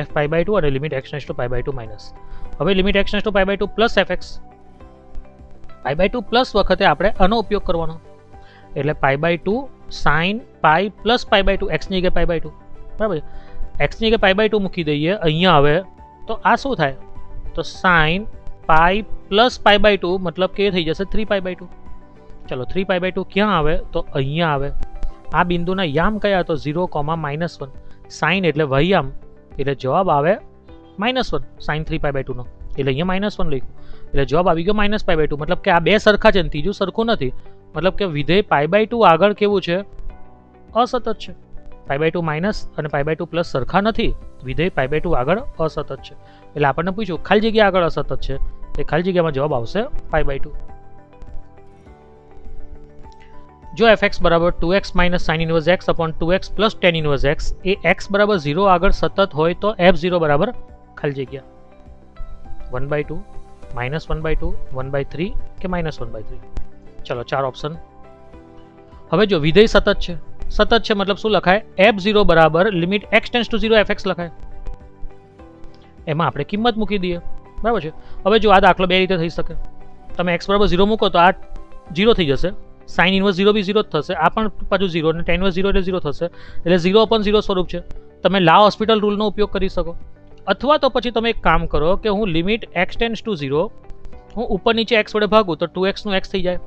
f π/2 અને limit x tends to π/2 minus. હવે limit x tends to π/2 plus fx, π/2 plus વખતે આપણે આનો ઉપયોગ કરવાનો, એટલે π/2 sin π પ્લસ π/2, x ની જગ્યાએ π/2, બરાબર. x ની જગ્યાએ π/2 મૂકી દઈએ અહીંયા આવે તો આ શું થાય? તો sin π પ્લસ π/2 મતલબ કે થઈ જશે 3π/2. ચલો 3π/2 ક્યાં આવે? તો અહીંયા આવે. આ બિંદુના યામ કયા? તો 0, -1. સાઇન એટલે વહયામ, એટલે જવાબ આવે -1 sin 3π/2 નો, એટલે અહીંયા -1 લખ્યું, એટલે જવાબ આવી ગયો -π/2. મતલબ કે આ બે સરખા છે ને ત્રીજું સરખું નથી, મતલબ કે વિધેય π/2 આગળ કેવું છે? અસતત છે. π/2 માઇનસ અને π/2 પ્લસ સરખા નથી, વિધેય π/2 આગળ અસતત છે. એટલે આપણને પૂછ્યું ખાલી જગ્યા આગળ અસતત છે, એ ખાલી જગ્યામાં જવાબ આવશે π/2. જો fx બરાબર 2x minus sine inverse x upon 2x plus tan inverse x એ x બરાબર 0 આગળ સતત હોય તો f0 બરાબર ખાલી જગ્યા 1/2 -1/2 1/3 કે -1/3. ચલો 4 ઓપ્શન. હવે જો વિધેય સતત છે મતલબ શું લખાય? f0 બરાબર limit x tends to 0 fx લખાય. એમાં આપણે કિંમત મૂકી દઈએ, બરાબર છે. હવે જો આ દાખલો બે રીતે થઈ શકે. તમે x બરાબર 0 મૂકો તો આ 0 થઈ જશે, સાઇન ઇનવર્સ 0 બી 0 જ થશે, આ પણ પાછું 0 અને ટેન ઇનવર્સ 0 એટલે 0 થશે, એટલે 0/0 સ્વરૂપ છે. તમે લા હોસ્પિટલ રૂલનો ઉપયોગ કરી શકો, અથવા તો પછી તમે એક કામ કરો કે હું લિમિટ x ટેન્ડ્સ ટુ 0 હું ઉપર નીચે x વડે ભાગું તો 2x નું x થઈ જાય,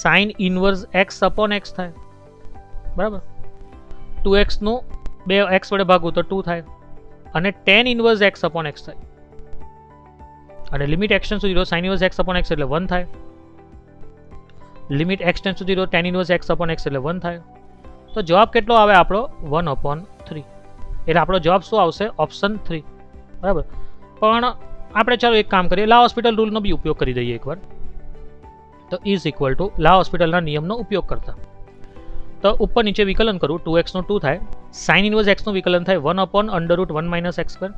sine inverse x upon x થાય, બરાબર. 2x નું 2x વડે ભાગું તો 2 થાય, અને tan inverse x upon x થાય, અને limit x tends to 0 sine inverse x upon x એટલે 1 થાય, limit x tends to 0 tan inverse x upon x એટલે 1 થાય. તો જવાબ કેટલો આવે આપણો? 1/3. એટલે આપણો જવાબ શું આવશે? ઓપ્શન 3, બરાબર. પણ આપણે ચાલો એક કામ કરીએ, લા હોસ્પિટલ રૂલનો બી ઉપયોગ કરી દઈએ એકવાર. તો ઇઝ ઇક્વલ ટુ લા હોસ્પિટલના નિયમનો ઉપયોગ કરતા તો ઉપર નીચે વિકલન કરું, 2x નું 2 થાય, સાઇન ઇનવર્સ x નું વિકલન થાય 1/√1 - x²,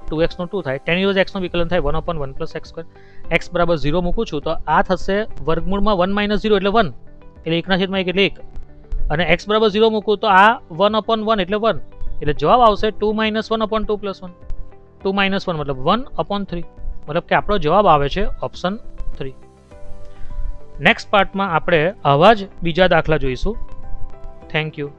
2x નું 2 થાય, ટેન ઇનવર્સ x નું વિકલન થાય 1/1 + x². x બરાબર 0 મૂકું છું તો આ થશે વર્ગમૂળમાં 1 - 0 એટલે 1, એટલે 1/1 એટલે 1, અને x બરાબર 0 મૂકું તો આ 1/1 એટલે 1, એટલે જવાબ આવશે 2 - 1/2 + 1. 2 - 1 મતલબ 1/3, મતલબ કે આપણો જવાબ આવે છે ઓપ્શન 3. નેક્સ્ટ પાર્ટમાં આપણે આવા જ બીજા દાખલા જોઈશું. Thank you.